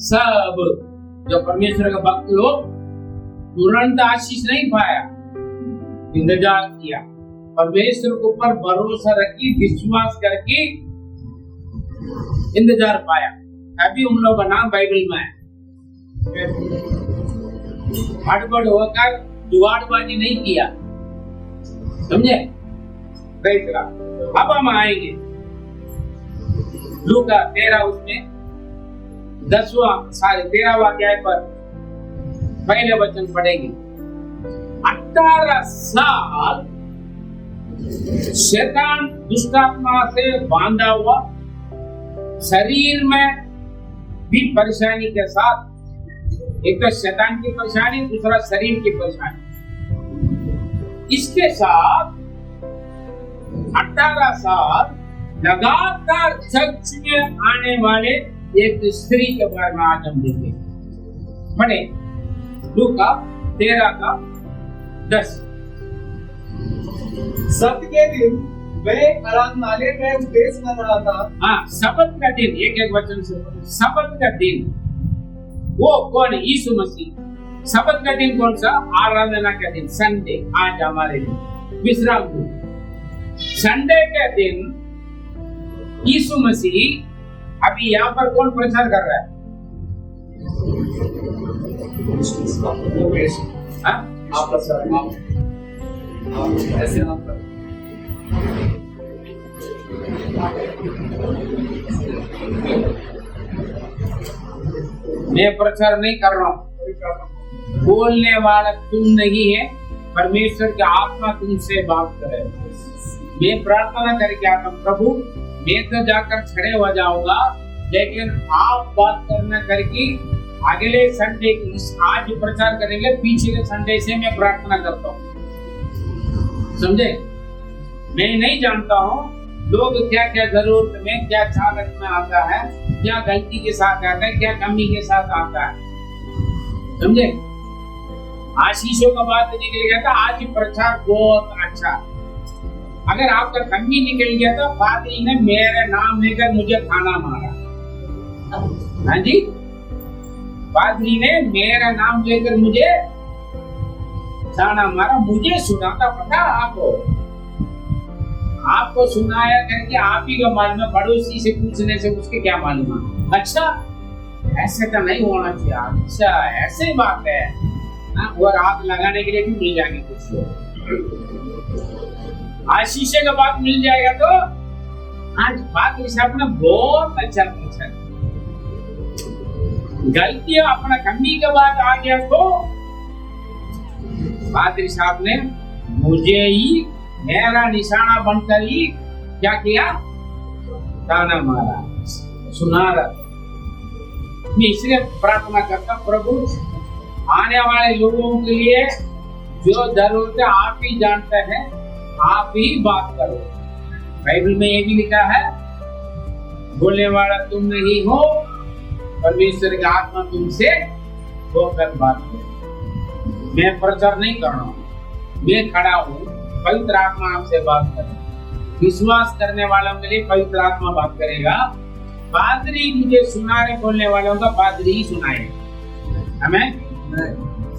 सब जो परमेश्वर का भक्त लोग तुरंत आशीष नहीं पाया, इंतजार किया, परमेश्वर के ऊपर भरोसा रखी, विश्वास करके इंतजार पाया, अभी उन लोगों का नाम बाइबल में है। हड़बड़ होकर जुगाड़बाजी नहीं किया, समझे? अब हम आएंगे लूका 13 उसमें 13वां अध्याय पर पहले वचन पढ़ेंगे। 18 साल शैतान दुष्टात्मा से बांधा हुआ, शरीर में भी परेशानी के साथ, एक तो शैतान की परेशानी, दूसरा शरीर की परेशानी, इसके साथ 18 साल लगातार चर्च में आने वाले एक स्त्री के बारे में आज हम देखेंगे। पढ़े लूका 13:10। सब्त के दिन वह आराधनालय में उपदेश कर रहा था। हाँ, सब्त का दिन, एक वचन से सब्त का दिन, वो कौन? यीशु मसीह। सब्त का दिन कौन सा? आराधना का दिन, संडे। आज हमारे दिन विश्राम दिन, संडे के दिन यीशु मसीह। अभी यहाँ पर कौन प्रचार कर रहा है? आप ऐसे आप मैं प्रचार नहीं कर रहा हूँ, बोलने वाला तुम नहीं है, परमेश्वर की आत्मा तुमसे बात करे। मैं प्रार्थना करके आता हूँ, प्रभु मैं तो जाकर खड़े हो जाऊंगा, लेकिन आप बात करना करके अगले संडे आज प्रचार करेंगे, पिछले संडे से मैं प्रार्थना करता हूँ, समझे? मैं नहीं जानता हूँ लोग क्या क्या जरूरत में, क्या चालक में आता है, क्या गलती के साथ आता है, क्या कमी के साथ आता है, समझे। आशीषों का बात निकल गया था, आज प्रचार बहुत अच्छा। अगर आपका कमी निकल गया था, पादरी ने मेरा नाम लेकर मुझे खाना मारा। हाँ जी, पादरी ने मेरा नाम लेकर मुझे ताना मारा। मुझे सुनाता पता आपको सुनाया करके आप ही का मालूम है, पड़ोसी से पूछने से उसके क्या मालूम है। अच्छा, ऐसे तो नहीं होना चाहिए। अच्छा, ऐसे बात है ना। और आग लगाने के लिए भी मिल जाएंगे कुछ आशीष का बात मिल जाएगा। तो आज बात साहब ने बहुत अच्छा पूछा। गलतियां अपना कमी के बाद आ गया तो पादरी साहब ने मुझे ही मेरा निशाना बनकर ही क्या किया, ताना मारा, सुना रहा। मैं इसलिए प्रार्थना करता, प्रभु आने वाले लोगों के लिए जो जरूरत है आप ही जानते हैं, आप ही बात करो। बाइबल में ये भी लिखा है, बोलने वाला तुम नहीं हो, परमेश्वर की आत्मा तुमसे होकर बात करे। मैं प्रचार नहीं कर रहा हूँ, मैं खड़ा हूँ, पवित्र आत्मा आपसे बात करे। विश्वास करने वालों के लिए पवित्र आत्मा बात करेगा। पादरी मुझे सुना रहे, बोलने वालों का पादरी ही सुनाएगा। हमें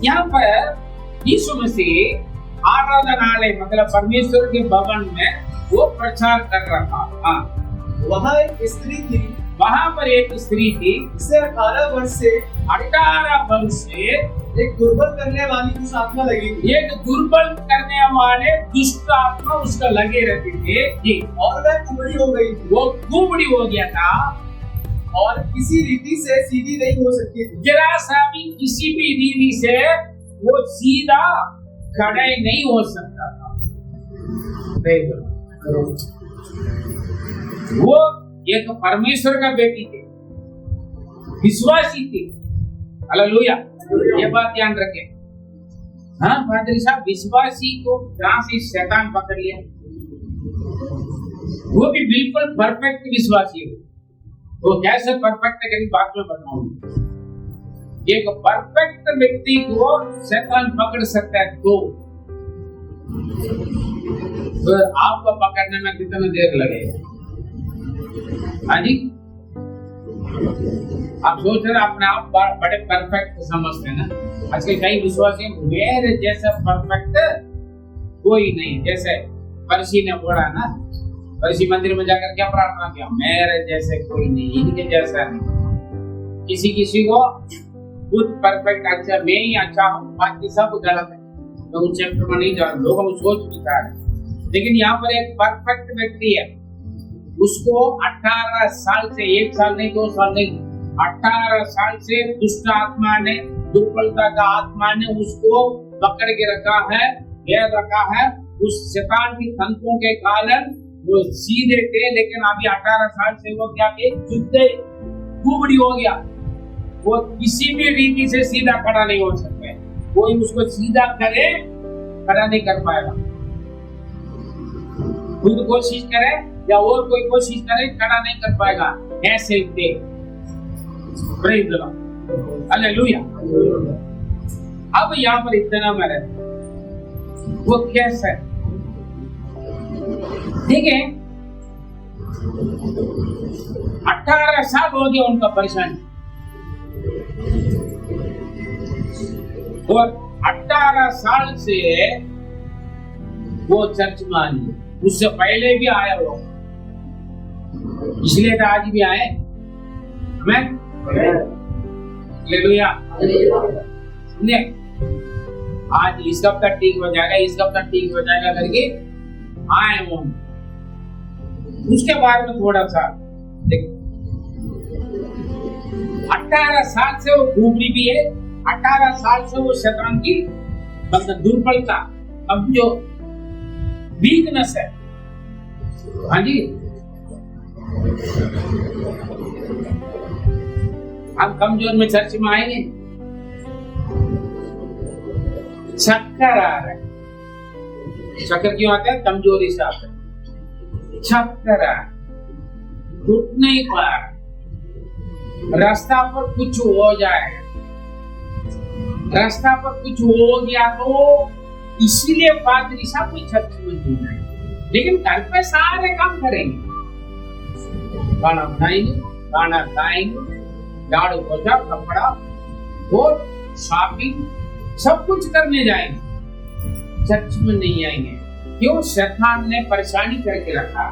यहाँ पर यीशु मसीह आराधनालय मतलब परमेश्वर के भवन में वो प्रचार कर रहा था। हाँ, वहाँ एक स्त्री थी, वहाँ पर एक स्त्री थी, जिसे 18 वर्ष से एक दुर्बल करने वाली दुष्ट आत्मा लगी थी। एक दुर्बल करने वाले दुष्ट आत्मा उसका लगे रहते थे जी। और वह कुबड़ी हो गई थी, वो कुबड़ी हो गया था और किसी रीति से सीधी नहीं हो सकती थी। जरा सा भी किसी भी रीति से वो सीधा खड़े नहीं हो सकता था। वो एक परमेश्वर का बेटी थी, विश्वासी थी। हालेलुया, ये बात ध्यान रखें। हाँ पादरी साहब, विश्वासी को जहाँ से शैतान पकड़ लिया, वो भी बिल्कुल परफेक्ट विश्वासी हो। वो कैसे परफेक्ट है बात में बताऊंगा। एक परफेक्ट व्यक्ति को शैतान पकड़ सकता है तो आपको पकड़ने में कितना देर लगेगा। हाँ जी, आप सोच रहे अपने आप बड़े परफेक्ट समझते हैं ना। आज के कई विश्वासी मेरे जैसा परफेक्ट कोई नहीं। जैसे फरीसी ने बोला ना, फरीसी मंदिर में जाकर क्या प्रार्थना किया, मेरे जैसे कोई नहीं, इनके जैसा नहीं। किसी को खुद परफेक्ट अच्छा, मैं ही अच्छा हूँ, बाकी सब गलत है। मैं उस चैप्टर में नहीं जा रहा, लोगों को सोच विचार है। लेकिन यहाँ पर एक परफेक्ट व्यक्ति है, उसको 18 साल से, 1 साल नहीं, 2 साल नहीं, 18 साल से दुष्ट आत्मा ने, दुर्बलता का आत्मा ने उसको पकड़ के रखा है, घेर रखा है। उस शैतान की तंत्रों के कारण वो सीधे थे, लेकिन अभी 18 साल से वो क्या थे, जुद्दे कुबड़ी हो गया। वो किसी भी रीति से सीधा खड़ा नहीं हो सकते। कोई उसको सीधा करे, खड़ा नहीं कर पाएगा। खुद कोशिश करे या और कोई कोशिश करे, खड़ा नहीं कर पाएगा। ऐसे थे। Praise the Lord, hallelujah. अब यहाँ पर इतना में रहता, वो कैसा है ठीक है। 18 साल हो गया उनका परेशानी, और 18 साल से वो चर्च में आई। उससे पहले भी आया वो, इसलिए तो आज भी आए। आमीन, हालेलुया। आज इसका हफ्ता ठीक हो जाएगा, इसका हफ्ता ठीक हो जाएगा करके आए वो। उसके बाद में थोड़ा सा 18 साल से वो घूमरी भी है, 18 साल से वो शैतान की दुर्बलता, अब जो वीकनेस है। हाँ जी, हम कमजोर में चर्च में आएंगे, चक्कर आ रहा है। चक्कर क्यों आता है? कमजोरी से आता है। छत्र घुटने पर रास्ता पर कुछ हो जाए, रास्ता पर कुछ हो गया तो इसीलिए पादरी साहब कोई चर्च में नहीं आए, लेकिन घर पे सारे काम करेंगे, खाना बनाएंगे, खाना खाएंगे, झाड़ू पोछा, कपड़ा और शॉपिंग सब कुछ करने जाएंगे, चर्च में नहीं आएंगे। क्यों? शैतान ने परेशानी करके रखा,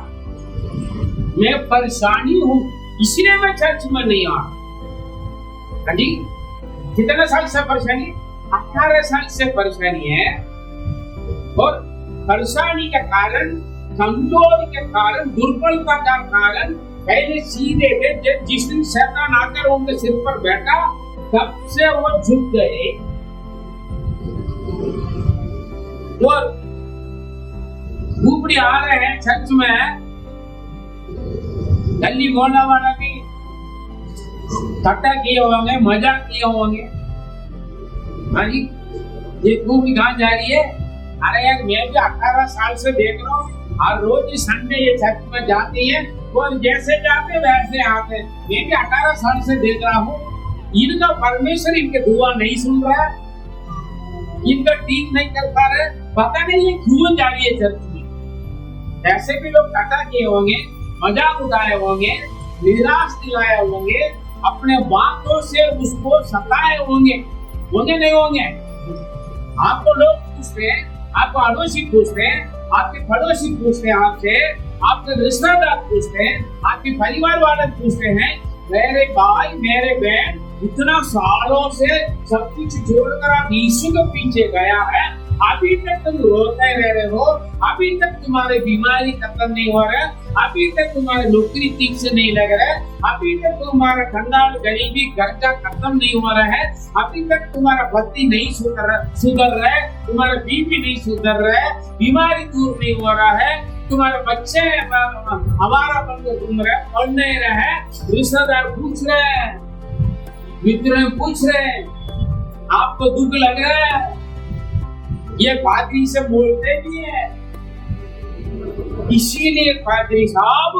मैं परेशानी हूं इसलिए मैं चर्च में नहीं आ रहा। हाँ जी, कितने साल से परेशानी? 18 साल से परेशानी है। और परेशानी के कारण, कमजोरी के कारण, दुर्बलता का कारण पहले सीधे थे। जिस दिन शैतान आकर उनके सिर पर बैठा तब से वो झुक गए। और ऊपरी आ रहे हैं चर्च में, गली मोहल्ला वाला भी ठट्टा किए होंगे, मजाक किए होंगे। हाँ जी, ये खूब कहाँ जा रही है? अरे यार, मैं भी 18 साल से देख रहा हूँ और रोज संडे ये चर्च में जाती है, वो जैसे जाते वैसे आते। मैं भी 18 साल से देख रहा हूँ, इनका परमेश्वर इनके दुआ नहीं सुन रहा है, इनका ठीक नहीं कर पा रहे, पता नहीं ये क्यों जा रही है चर्च में। ऐसे भी लोग ठट्टा किए होंगे, मजाक उड़ाए होंगे, निराश दिलाए होंगे, अपने बातों से उसको सताए होंगे नहीं होंगे? आपको लोग पूछते हैं, आपको अड़ोसी पूछते हैं, आपके पड़ोसी पूछते हैं, आपके रिश्तेदार पूछते हैं, आपके परिवार वाले पूछते हैं, मेरे भाई मेरे बहन इतना सालों से सब कुछ छोड़कर आप यीशु के पीछे गया है, अभी तक तुम रोते रह रहे हो, अभी तक तुम्हारी बीमारी खत्म नहीं हो रहा, अभी तक तुम्हारे नौकरी ठीक से नहीं लग रहा है, अभी तक तुम्हारा कंगाल गरीबी खर्चा खत्म नहीं हो रहा है, अभी तक तुम्हारा पति नहीं सुधर रहा है, तुम्हारा बीवी नहीं सुधर रहा है, बीमारी दूर नहीं हो रहा है, तुम्हारे बच्चे हमारा बन घूम रहे, पढ़ नहीं रहे, रिश्तेदार पूछ रहे हैं, मित्र पूछ रहे हैं, आपको दुख लग रहा है, ये पादरी से बोलते भी है। इसीलिए पादरी साहब,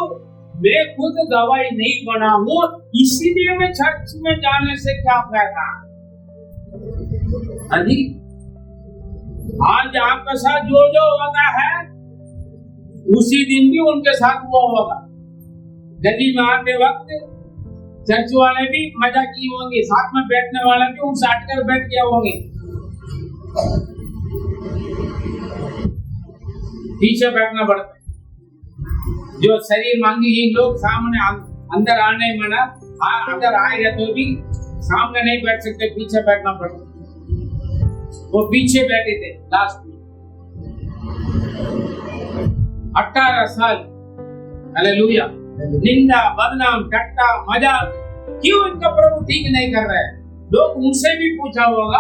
मैं खुद गवाही नहीं बना हूं, इसीलिए मैं चर्च में जाने से क्या फायदा। आज आपके साथ जो जो होता है उसी दिन भी उनके साथ वो होगा। गली में आते वक्त चर्च वाले भी मजा किए होंगे, साथ में बैठने वाले भी उनसे हटकर बैठ गए होंगे, पीछे बैठना पड़ता है। जो शरीर मांगी ही लोग सामने अंदर आने में ना, अंदर आए तो भी सामने नहीं बैठ सकते, पीछे बैठना पड़ता। वो पीछे बैठे थे लास्ट में 18 साल। हालेलुया। निंदा, बदनाम, टट्टा, मजाक, क्यों इनका प्रभु ठीक नहीं कर रहा है? लोग उनसे भी पूछा होगा,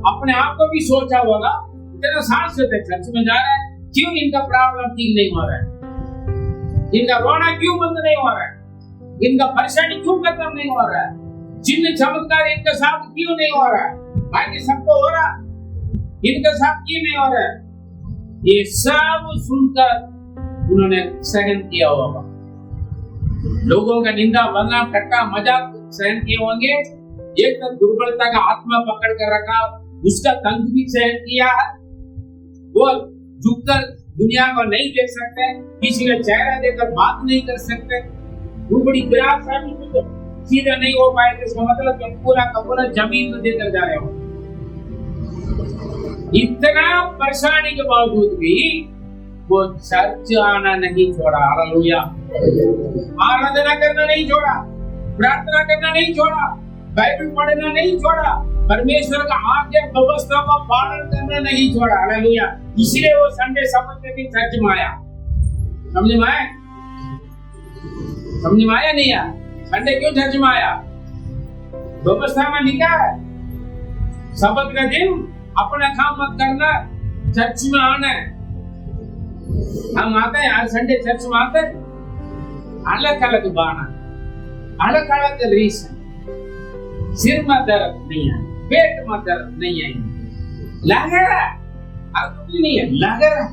अपने आप को भी सोचा होगा, इतना साल से चर्च में जा रहा है, क्यों इनका प्रॉब्लम ठीक नहीं हो रहा है? इनका रोना क्यों बंद नहीं हो रहा है? इनका परेशानी क्यों खत्म नहीं हो रहा है? चिन्ह चमत्कार इनके साथ क्यों नहीं हो रहा है? बाकी सबको हो रहा, इनके साथ क्यों नहीं हो रहा है? ये सब सुनकर उन्होंने सहन किया होगा। लोगों का निंदा, बदनाम, ठट्टा, मजाक सहन किए होंगे। एक तो दुर्बलता का आत्मा पकड़ कर रखा, उसका तंग भी सहन किया है। वो झुककर दुनिया को नहीं देख सकते, किसी का चेहरा देखकर बात नहीं कर सकते, वो बड़ी ग्रास है, तो सीधा नहीं हो पाए, इसका मतलब कि पूरा का पूरा जमीन को देकर जा रहे हो। इतना परेशानी के बावजूद भी वो चर्च आना नहीं छोड़ा। हालेलुया। आराधना करना नहीं छोड़ा, प्रार्थना करना नहीं छोड़ा, बाइबल पढ़ना नहीं छोड़ा, परमेश्वर का आज्ञा व्यवस्था का पालन करना नहीं छोड़ा। हालेलुया। इसलिए वो संडे सबत के दिन चर्च में आया। समझ में आया? समझ में आया नहीं आया? संडे क्यों चर्च में आया? व्यवस्था में लिखा है सबत का दिन अपना काम मत करना, चर्च में आना है। हम आते हैं आज संडे चर्च में आते हैं, अलग अलग बहाना, अलग अलग रीजन। सिर में दर्द नहीं है, पेट में दर्द नहीं है, लग रहा है, नहीं है, लग रहा है,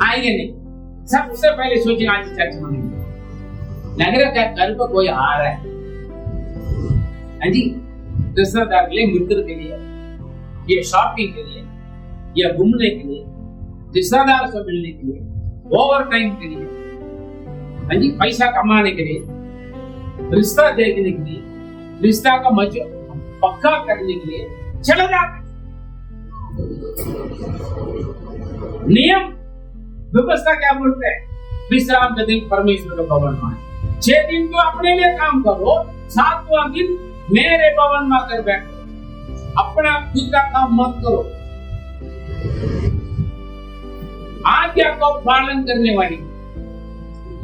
आएंगे नहीं। सबसे पहले सोचिए आज चर्च में लग रहा है घर पर कोई आ रहा है, हाँ जी, रिश्तेदार के लिए, मित्र के लिए, ये शॉपिंग के लिए, या घूमने के लिए, रिश्तेदार से मिलने के लिए, ओवर टाइम के लिए, हाँ जी, पैसा कमाने के लिए, रिश्ता देखने के लिए, रिश्ता का पक्का करने के लिए चले जाते। नियम व्यवस्था क्या बोलते हैं? विश्राम का दिन परमेश्वर का भवन में, 6 दिन तो अपने लिए काम करो, 7वां दिन मेरे भवन में कर बैठो, अपना खुद का काम मत करो। आज्ञा को पालन करने वाली,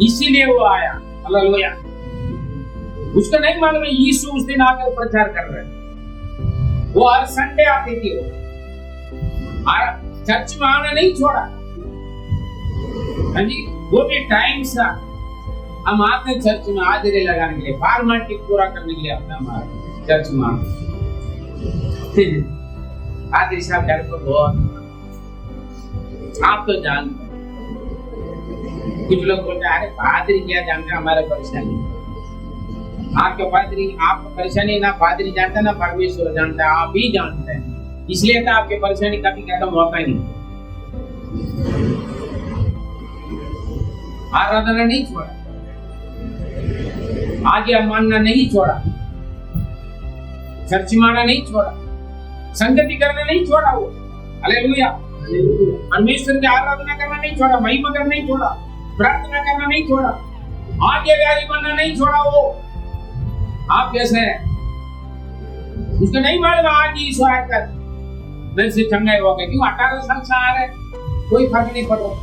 इसीलिए वो आया। हालेलुया। उसका नहीं मालूम है यीशु उस दिन आकर प्रचार कर रहे हैं। वो हर संडे आती थी, वो चर्च में आना नहीं छोड़ा। हाँ जी, वो भी टाइम सा हम आते हैं चर्च में हाजिरी लगाने के लिए, फॉर्मेलिटी पूरा करने के लिए अपना हमारे चर्च में हाजिरी साहब घर पर बहुत, आप तो जानते हैं। कुछ लोग बोलते हैं अरे पादरी क्या जानते हैं हमारे परेशानी। आपका पादरी, आपका परेशानी ना पादरी जानता ना परमेश्वर जानता है, आप ही जानते हैं। इसलिए तो आपकी परेशानी कभी खत्म होता ही नहीं। आराधना नहीं छोड़ा, आज्ञा मानना नहीं छोड़ा, चर्च माना नहीं छोड़ा, संगति करना नहीं छोड़ा। वो हालेलुया, परमेश्वर की आराधना करना नहीं छोड़ा, महिमा करना नहीं छोड़ा, प्रार्थना करना नहीं छोड़ा, आज्ञाकारी बनना नहीं छोड़ा। वो आप कैसे हैं? उसको नहीं मालूम आज ही स्वागत कर मेरे से चंगाई हो गए, क्यों 18 साल से आ रहे, कोई फर्क नहीं पड़ो।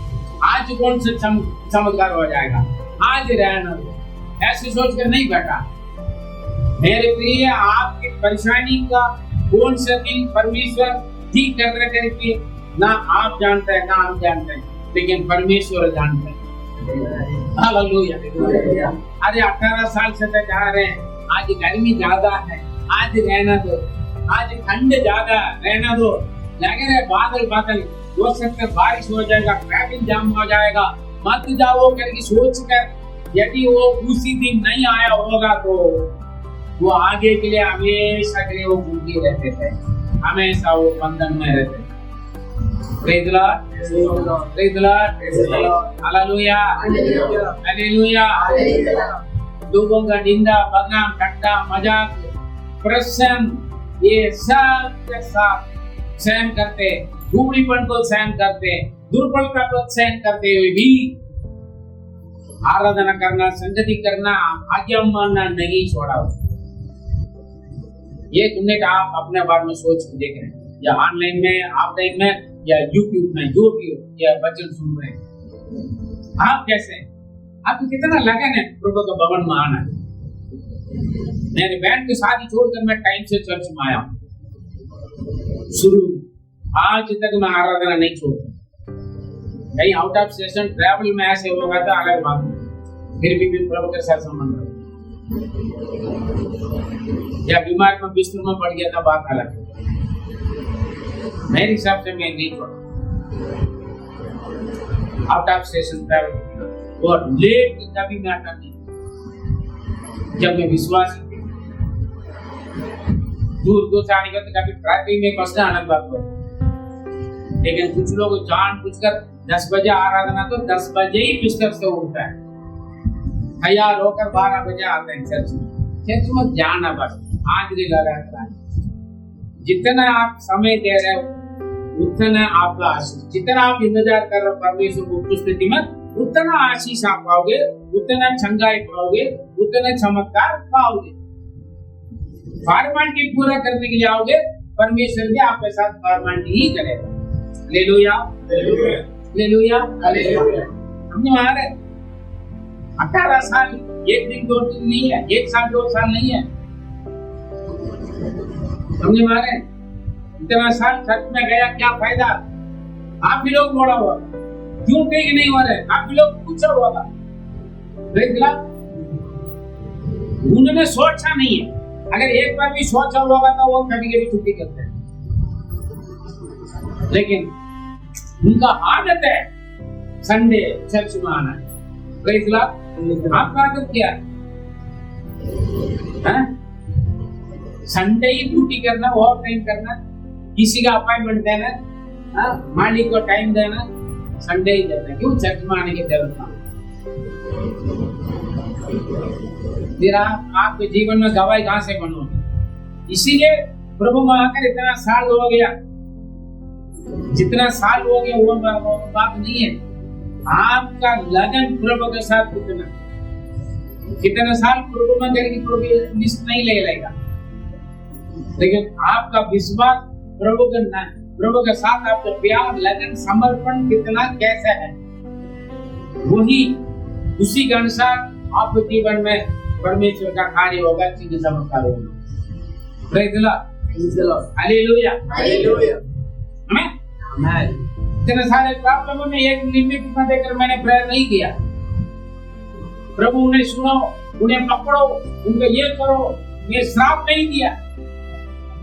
आज कौन से चमत्कार हो जाएगा, आज रहना, ऐसे सोचकर नहीं बैठा। मेरे प्रिय, आपकी परेशानी का कौन सा दिन परमेश्वर ठीक करने करके ना आप जानते हैं ना हम जानते हैं, लेकिन परमेश्वर जानते हैं। हालेलुया। अरे 18 साल से तक जा रहे हैं, आज गर्मी ज्यादा है, आज रहना दो, आज ठंड ज्यादा रहना दो, लगे रहे बादल बादल, हो सकता है बारिश हो जाएगा, ट्रैफिक जाम हो जाएगा, मत जाओ करके सोच कर, यदि वो उसी दिन नहीं आया होगा तो वो आगे के लिए हमेशा के लिए वो भूखे रहते थे, हमेशा वो बंधन में रहते थे। Praise the Lord, praise the Lord, hallelujah, hallelujah. लोगों का निंदा, बदनाम, ठट्टा, मजाक, प्रश्न, ये सब के साथ सहन करते, दुबलीपन को सहन करते, दुर्बलता को सहन करते हुए भी आराधना करना, संगति करना, आज्ञा मानना नहीं छोड़ा। ये तुमने कहा, आप अपने बारे में सोच के देख रहे हैं, या ऑनलाइन में, ऑफलाइन में, या यूट्यूब में, जो भी हो, या वचन सुन रहे हैं, आप कैसे हैं? आपको कितना लगन है प्रभु के भवन में आना? मेरे बहन की शादी छोड़कर मैं टाइम से चर्च में आया हूँ, शुरू आज तक मैं आराधना नहीं छोड़ा। कहीं आउट ऑफ स्टेशन ट्रैवल में ऐसे होगा तो अलग बात, फिर भी प्रभु के साथ संबंध है, या बीमार में बिस्तर में पड़ गया था, बात अलग है। मेरे हिसाब से मैं नहीं छोड़ा। आउट ऑफ स्टेशन ट्रैवल और लेट कभी मैं आता नहीं, जब मैं विश्वास दूर दूर से आने का तो कभी ट्रैफिक में फंसना अलग बात हो। लेकिन कुछ लोग जानबूझकर 10 बजे आराधना तो 10 बजे ही बिस्तर से उठता है, तैयार होकर 12 बजे आते हैं चर्च में। चर्च में जाना बस हाजिरी लगाकर, जितना आप समय दे रहे हो उतना आपका आशीष, जितना आप इंतजार कर रहे हो परमेश्वर को उपस्थिति में, उतना आशीष आप पाओगे, उतना चंगाई पाओगे, उतना चमत्कार पाओगे। फॉर्मेलिटी पूरा करने के लिए आओगे, परमेश्वर भी आपके साथ फॉर्मेलिटी ही करेगा। Hallelujah, hallelujah, hallelujah. हमने मारे 18 साल, एक दिन 2 दिन नहीं है, 1 साल 2 साल नहीं है, हमने मारे इतना साल चर्च में गया, क्या फायदा? आप भी लोग मोड़ा हुआ, क्यों ठीक नहीं हो रहे? आप भी लोग पूछा होगा, उन्होंने सोचा नहीं है। अगर एक बार भी सोचा होगा तो वो कभी कभी छुट्टी करते हैं, लेकिन उनका आदत है संडे चर्च में आना है। Praise Lord. आपका आदत क्या है? संडे ही ड्यूटी करना, ओवर टाइम करना, किसी का अपॉइंटमेंट देना, मालिक को टाइम देना, संडे ही देना। क्यों? चर्च में आने की जरूरत नहीं। फिर आपके जीवन में गवाही कहां से बनोगे? इसीलिए प्रभु में आकर इतना साल हो गया, जितना साल हो गया वो बात नहीं है। आपका लगन प्रभु के साथ कितना साल प्रभु में करेगी, प्रभु लिस्ट नहीं ले लेगा, लेकिन आपका विश्वास प्रभु के साथ आपका प्यार, लगन, समर्पण कितना कैसा है, वही उसी के अनुसार आपके जीवन में परमेश्वर का कार्य होगा, चिन्ह चमत्कार होगा। Praise the Lord, hallelujah, hallelujah, आमीन। इतने सारे प्रॉब्लमों में एक लिमिट में देकर मैंने प्रेयर नहीं किया। प्रभु उन्हें सुनो, उन्हें पकड़ो, उनको ये करो, ये श्राप नहीं दिया।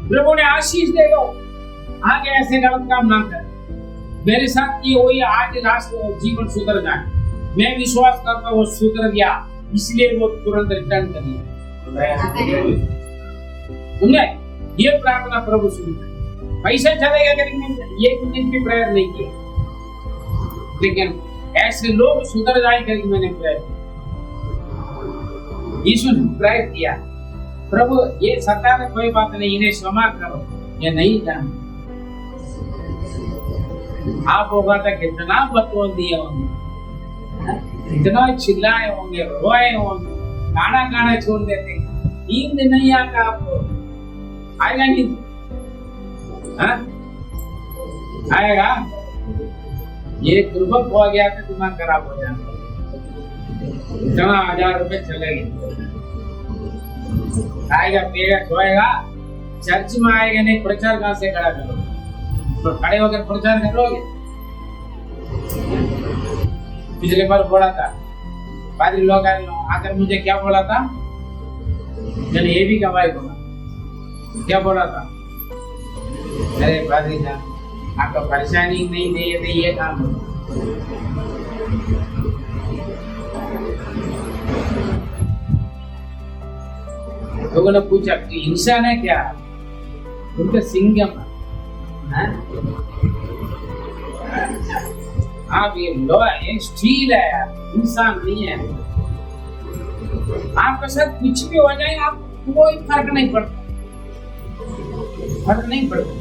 प्रभु ने आशीष दे दो, आगे ऐसे गलत काम ना कर। मेरे साथ ये हुई, आज राष्ट्र जीवन सुधर जाए। मैं विश्वास करता हूँ वो सुधर गया, इसलिए वो तुरंत रिटर्न कर लिया। ये प्रार्थना प्रभु सुनता है। पैसा चलेगा करके एक दिन की प्रेयर नहीं किया, लेकिन ऐसे लोग सुधर जाए करके मैंने प्रेयर किया। यीशु ने प्रेयर किया, प्रभु ये सता में कोई बात नहीं, इन्हें क्षमा करो, ये नहीं जानते। आप होगा तो कितना बतौल दिए होंगे, इतना चिल्लाए होंगे, रोए होंगे, गाना छोड़ देते। नींद नहीं आता आपको, आएगा नींद? आएगा? ये दुर्भग हो गया तो दिमाग खराब हो जाता, इतना 1000 रुपए चले गए। आएगा, पिएगा, सोएगा, चर्च में आएगा नहीं, प्रचार कहां से खड़ा करोगे? तो खड़े होकर प्रचार करोगे? पिछले बार बोला था, पादरी लोग आकर मुझे क्या बोला था, मैंने ये भी गवाही बोला। क्या बोला था? अरे पादरी साहब, आपका परेशानी नहीं दे तो ये काम हो। लोगों ने पूछा कि इंसान है क्या? उनका सिंघम है। आप ये लोहा है, स्टील है, इंसान नहीं है। आपके साथ कुछ भी हो जाए, आपको कोई फर्क नहीं पड़ता, फर्क नहीं पड़ता।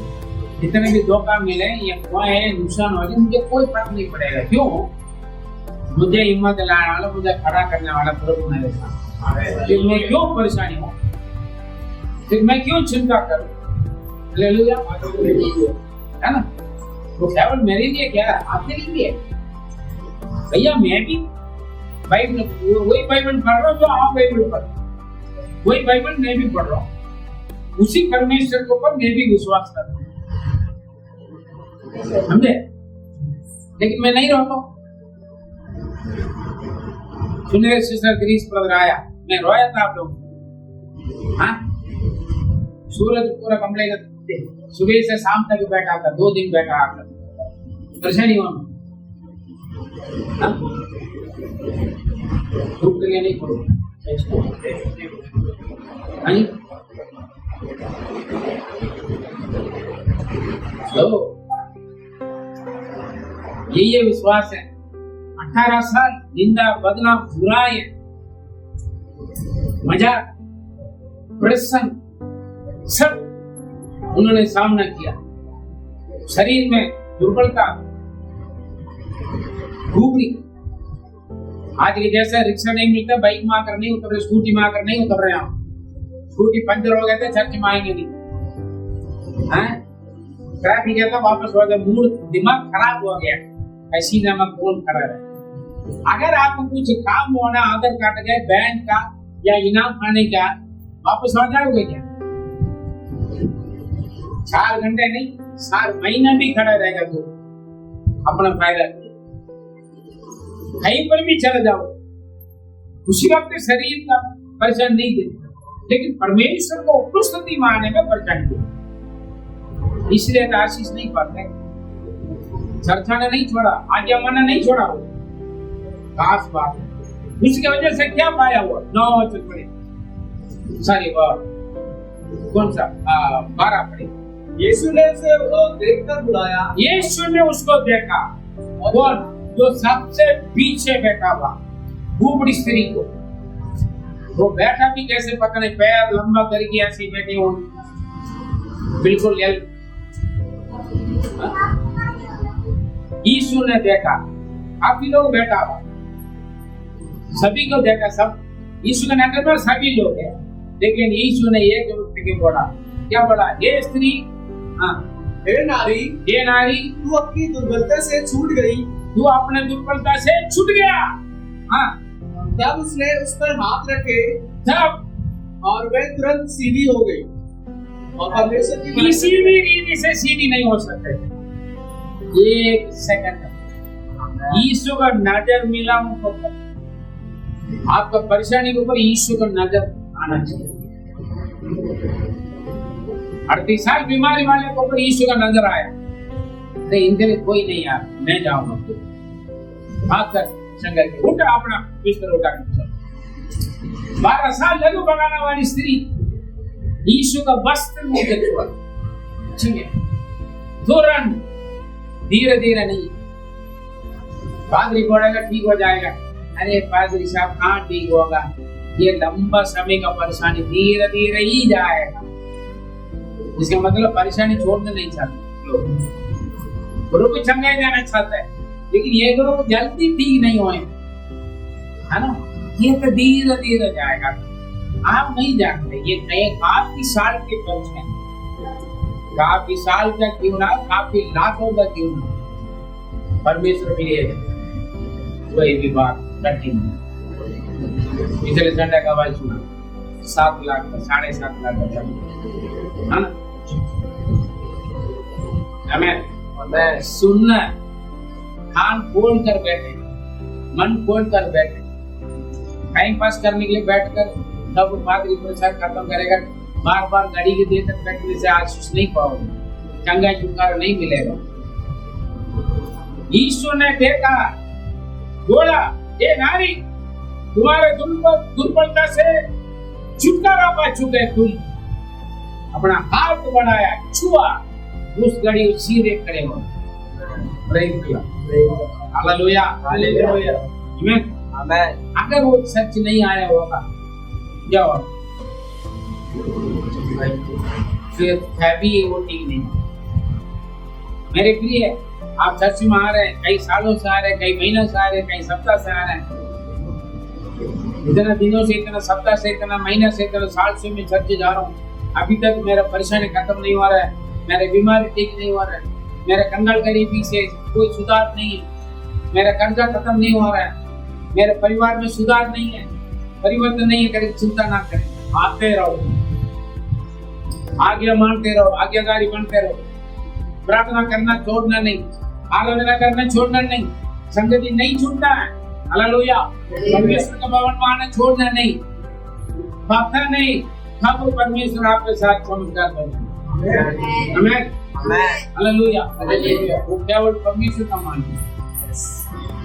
जितने भी धोखा मिले या कोई नुकसान हो जाए, मुझे कोई फर्क नहीं पड़ेगा। क्यों? मुझे हिम्मत दिलाने वाला, मुझे खड़ा करने वाला प्रभु मेरे साथ। फिर मैं क्यों परेशानी हूँ? फिर मैं क्यों चिंता करूं? हालेलुया, है ना? वो केवल मेरे लिए क्या है, आपके लिए भी है। भैया मैं भी बाइबल, वही बाइबल पढ़ रहा हूँ जो आप बाइबल पढ़ रहे हो, वही बाइबल मैं भी पढ़ रहा हूँ, उसी परमेश्वर के ऊपर मैं भी विश्वास करता हूँ, समझे? लेकिन मैं नहीं रहता हूँ। सुनिए सिस्टर ग्रीस ब्रदर आया, मैं रोया था आप लोग। हाँ, सूरज पूरा कमरे का सुबह से शाम तक बैठा था, 2 दिन बैठा था, परेशानी हुआ। धूप के लिए नहीं पड़ो, ये विश्वास है। 18 साल निंदा, बदनाम, बुराई, मजाक, प्रश्न सब उन्होंने सामना किया। शरीर में दुर्बलता, भूख। आज के जैसे रिक्शा नहीं मिलता, बाइक में आकर नहीं उतर रहे, स्कूटी में आकर नहीं उतर रहे। हम स्कूटी पंचर हो गए थे, चर्च में आएंगे नहीं, ट्रैफिक गया था, वापस हो गया, मूड दिमाग खराब हो गया, ऐसी ना मैं कौन खड़ा रहे। अगर आपको कुछ काम होना, आधार कार्ड का, बैंक का या इनाम खाने का, वापस आ जाओगे क्या? 4 घंटे नहीं, 4 महीना भी खड़ा रहेगा तो अपना फायदा। कहीं पर भी चले जाओ, उसी वक्त शरीर का परेशान नहीं देता, लेकिन परमेश्वर को उपस्थिति मानने में परेशान देता। इसलिए आशीष नहीं पाते। चर्चा ने नहीं छोड़ा, आज्ञा माना नहीं छोड़ा। खास बात है। उसकी वजह से क्या पाया हुआ? 9 वचन पढ़े, सॉरी कौन सा 12 पढ़े। यीशु ने उसे देखकर बुलाया। यीशु ने उसको देखा, और जो सबसे पीछे बैठा हुआ बूढ़ी स्त्री को, वो बैठा भी कैसे पता नहीं, पैर लंबा करके ऐसे बैठे हो, बिल्कुल यीशु ने देखा। काफी लोग बैठा हुआ, सभी को देखा, सब यीशु के नगर में सभी लोग हैं, लेकिन यीशु ने एक व्यक्ति के बोला, क्या बोला? ये स्त्री, हे नारी, ये नारी, तू अपनी दुर्बलता से छूट गई। तू अपने दुर्बलता से छूट गया। तब उसने उस पर हाथ रखे, तब और वह तुरंत सीधी हो गई, और परमेश्वर की किसी भी रीति से सीधी नहीं हो सकते। एक सेकंड यीशु का नजर मिला उनको, आपका परेशानी के ऊपर यीशु का नजर आना चाहिए। 38 साल बीमारी वाले को ऊपर यीशु का नजर आया, नहीं इनके लिए कोई नहीं यार, मैं जाऊंगा। हाथ कर संगर के उठा, अपना बिस्तर उठा के 12 साल लघु पकाने वाली स्त्री यीशु का वस्त्र मुंह पे छुआ, ठीक है, तुरंत, धीरे धीरे नहीं। पादरी बोलेगा ठीक हो जाएगा, अरे पादरी साहब कहाँ ठीक होगा, ये लंबा समय का परेशानी धीरे धीरे ही जाएगा। इसका मतलब परेशानी छोड़ना नहीं चाहते लोग, प्रभु चंगाई देना चाहता है, लेकिन ये लोग जल्दी ठीक नहीं होए, है ना, ये तो धीरे धीरे जाएगा। आप नहीं जानते ये नए काफी साल के पहुंचे, काफी साल का क्यों ना, काफी लाखों का क्यों ना, परमेश्वर के लिए वही भी बात कठिन है। पिछले संडे का आवाज सुना, 7 लाख का, 7.5 लाख का, है ना, हमें सुनना, कान खोल कर बैठे, मन खोल कर बैठे, टाइम पास करने के लिए बैठकर तब पादरी प्रचार खत्म करेगा, बार बार घड़ी के देर तक बैठने से आशीष नहीं पाओगे, चंगा छुटकारा नहीं मिलेगा। यीशु ने देखा, बोला, ये नारी तुम्हारे दुर्बलता से छुटकारा पा चुके तुम। अपना हाथ बढ़ाया, छुआ, उस घड़ी सीधे खड़े हो। हालेलुया, हालेलुया, आमेन। अगर वो सच नहीं आया होगा, जाओ फिर भी वो ठीक नहीं। मेरे प्रिय, आप चर्च में आ रहे हैं, कई सालों से आ रहे हैं, कई महीनों से आ रहे हैं, कई सप्ताह से आ रहे हैं, इतना दिनों से, इतना सप्ताह से, इतना महीना से, इतना साल से मैं चर्च जा रहा हूँ, अभी तक मेरा परेशानी खत्म नहीं हो रहा है, मेरे बीमारी ठीक नहीं हो रहा है, मेरे कंगाल गरीबी से कोई सुधार नहीं है, मेरा कर्जा खत्म नहीं हो रहा है, मेरे परिवार में सुधार नहीं है, परिवर्तन नहीं है, करें चिंता ना करें, आते रहो, आज्ञा मानते रहो, आज्ञाकारी बनते रहो, प्रार्थना करना छोड़ना नहीं, आराधना करना छोड़ना नहीं, संगति नहीं छूटना है, हालेलुया, परमेश्वर का भवन में आना छोड़ना नहीं, भागना नहीं, तब परमेश्वर आपके साथ चमत्कार करेगा। आमीन, हालेलुया, हालेलुया। वो केवल परमेश्वर का मान है,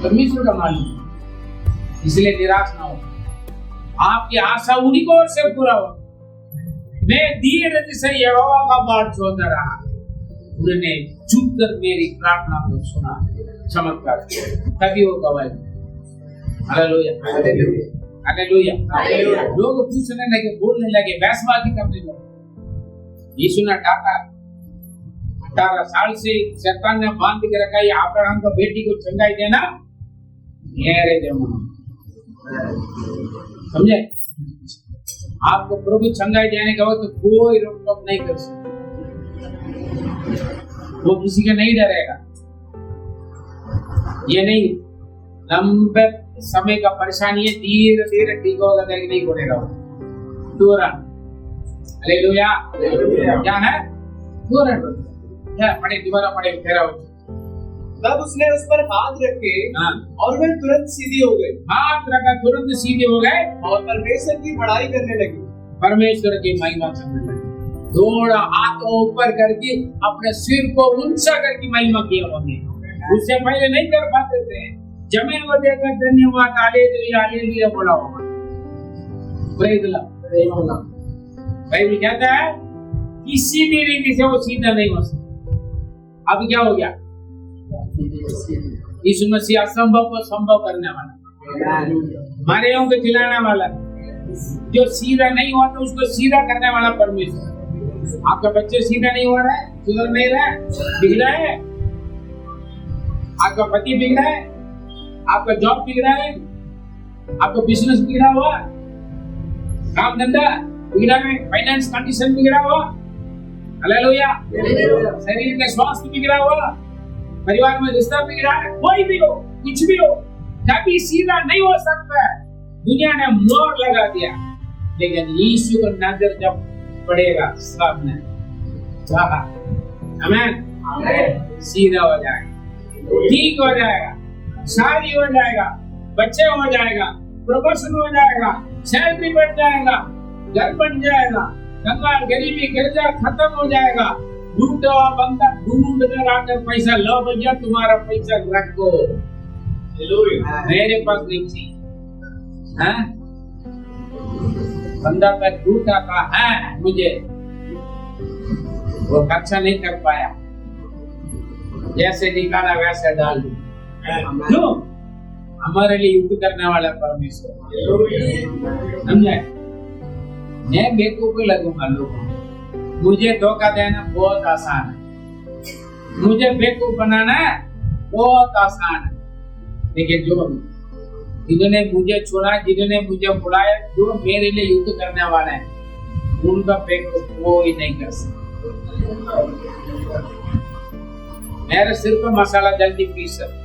परमेश्वर का मान है, इसलिए निराश ना हो, आपकी आशा उन्हीं को ओर से पूरा हो। मैं धीरे से यहोवा का बात सुनता रहा, उन्होंने चुप कर मेरी प्रार्थना को सुना, चमत्कार तभी वो गवाही। Hallelujah, hallelujah, hallelujah, hallelujah. लोग पूछने लगे, बोलने लगे, बहसबाजी करने लगे। यीशु ने डांटा, 18 साल से शैतान ने बांध के रखा, ये अब्राहम का बेटी को चंगाई देना मेरे जमा, समझे? आपको प्रभु चंगाई देने का वक्त कोई रोक टोक नहीं कर सकता, वो किसी का नहीं डरेगा। ये नहीं लंबे समय का परेशानी है, धीरे धीरे ठीक होगा, करके नहीं बोलेगा तुरंत। हालेलुया, क्या है? तुरंत। क्या पढ़े, दोबारा पढ़े, 13 वचन। तब उसने उस पर हाथ रखे, और वह तुरंत सीधी हो गई। हाथ रखा, तुरंत सीधे हो गए, और परमेश्वर की बड़ाई करने लगी, परमेश्वर की महिमा करने लगी। थोड़ा हाथ ऊपर करके अपने सिर को ऊंचा करके महिमा किया होंगे, उससे पहले नहीं कर पाते थे। जमीन को देखकर धन्यवाद हालेलुया बोला होगा। Praise the Lord. बाइबल कहता है किसी भी रीति से वो सीधा नहीं हो सकता। अब क्या हो गया? यीशु मसीह असंभव को संभव करने वाला, मरे को जिलाने वाला, जो सीधा नहीं हुआ तो उसको सीधा करने वाला परमेश्वर। आपका बच्चे सीधा नहीं हो रहा है, सुधर नहीं रहा है, बिगड़ा है, आपका पति बिगड़ा है, आपका जॉब बिगड़ा है, आपका बिजनेस बिगड़ा हुआ, काम धंधा बिगड़ा है, फाइनेंस कंडीशन बिगड़ा हुआ, हालेलुया, शरीर का स्वास्थ्य बिगड़ा हुआ, परिवार में रिश्ता बिगड़ा है, कोई भी हो, कुछ भी हो, कभी सीधा नहीं हो सकता है। दुनिया ने मोहर लगा दिया, लेकिन यीशु को नजर जब पड़ेगा सबने आमेन, सीधा हो जाएगा, ठीक हो जाएगा, शादी हो जाएगा, बच्चे हो जाएगा, प्रमोशन हो जाएगा, सैलरी बढ़ जाएगा, घर बन जाएगा, कंगाल गरीबी कर्जा खत्म हो जाएगा। लूटा हुआ बंदा ढूंढ कर आकर पैसा लो भैया तुम्हारा पैसा रखो, मेरे पास नहीं चाहिए। बंदा का झूठा का है मुझे, वो खर्चा नहीं कर पाया, जैसे निकाला वैसे डाल दिया। क्यों? हमारे लिए युद्ध करने वाला परमेश्वर, समझे? मैं बेवकूफ लगूंगा लोगों को, मुझे धोखा देना बहुत आसान है, मुझे बेवकूफ बनाना बहुत आसान है, लेकिन जो जिन्होंने मुझे चुना, जिन्होंने मुझे बुलाया, जो मेरे लिए युद्ध करने वाला है, उनका बेवकूफ कोई नहीं कर सकता। मेरे सिर पर मसाला जल्दी पीस सकता,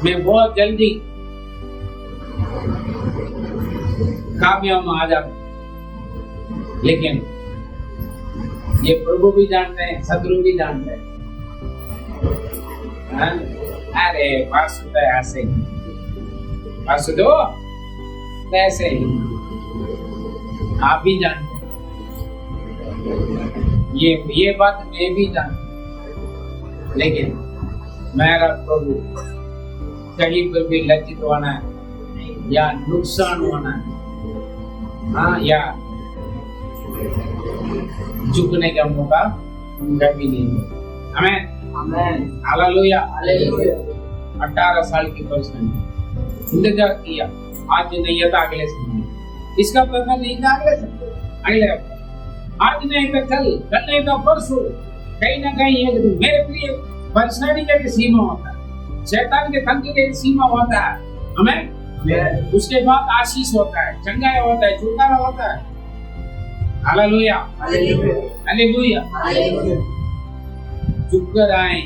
मैं बहुत जल्दी कामयाब आ जाता, लेकिन ये प्रभु भी जानते हैं, शत्रु भी जानते हैं। अरे वासु तो ऐसे ही, वासु तो ऐसे ही, आप भी जानते हैं, ये बात मैं भी जानता हूं, लेकिन मेरा प्रभु कहीं पर भी लज्जित होना है या नुकसान होना है, हाँ, या झुकने का मौका कभी नहीं है। आमीन, हालेलुया। 18 साल की पर्सन इंतजार किया, आज नहीं था अगले समय, इसका पता नहीं था अगले हफ्ते, आज नहीं तो कल नहीं तो परसों, कहीं ना कहीं एक दिन। मेरे प्रिय, परेशानी का एक सीमा होता है, शैतान के तंत्र का एक सीमा होता है, हमें उसके बाद आशीष होता है, चंगाई होता है, छुटकारा होता है। Hallelujah, hallelujah. झुककर आए,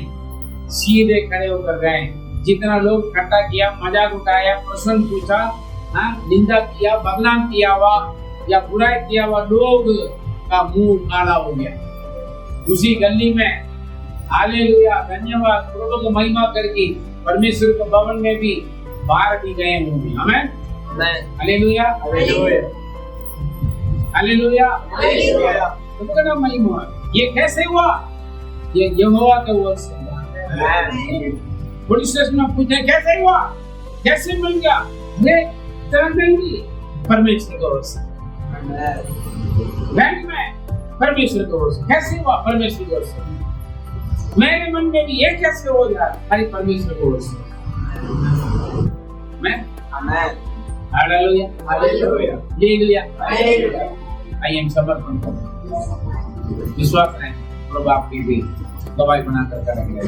सीधे खड़े होकर गए। जितना लोग इकट्ठा किया, मजाक उठाया, प्रश्न पूछा, निंदा किया, बदनाम किया हुआ या बुराई किया हुआ, लोग का मुंह काला हो गया। उसी गली में हालेलुया, धन्यवाद, प्रभु को महिमा करके परमेश्वर के भवन में भी बाहर भी गए होंगे। आमीन, हालेलुया, हालेलुया, हालेलुया। प्रभु का नाम महिमा। ये कैसे हुआ? ये यहोवा के ओर से हुआ। पुलिस स्टेशन में पूछे कैसे हुआ, कैसे मिल गया? परमेश्वर की ओर से। बैंक में परमेश्वर की ओर से। कैसे हुआ? परमेश्वर की ओर से। मेरे मन में भी ये कैसे हो गया? हरि परमेश्वर की ओर से। मैं हालेलुया, हालेलुया, हालेलुया, हालेलुया। आइए हम समर्पण करें, विश्वास करें, प्रभु आपकी भी गवाही बनाकर करेंगे।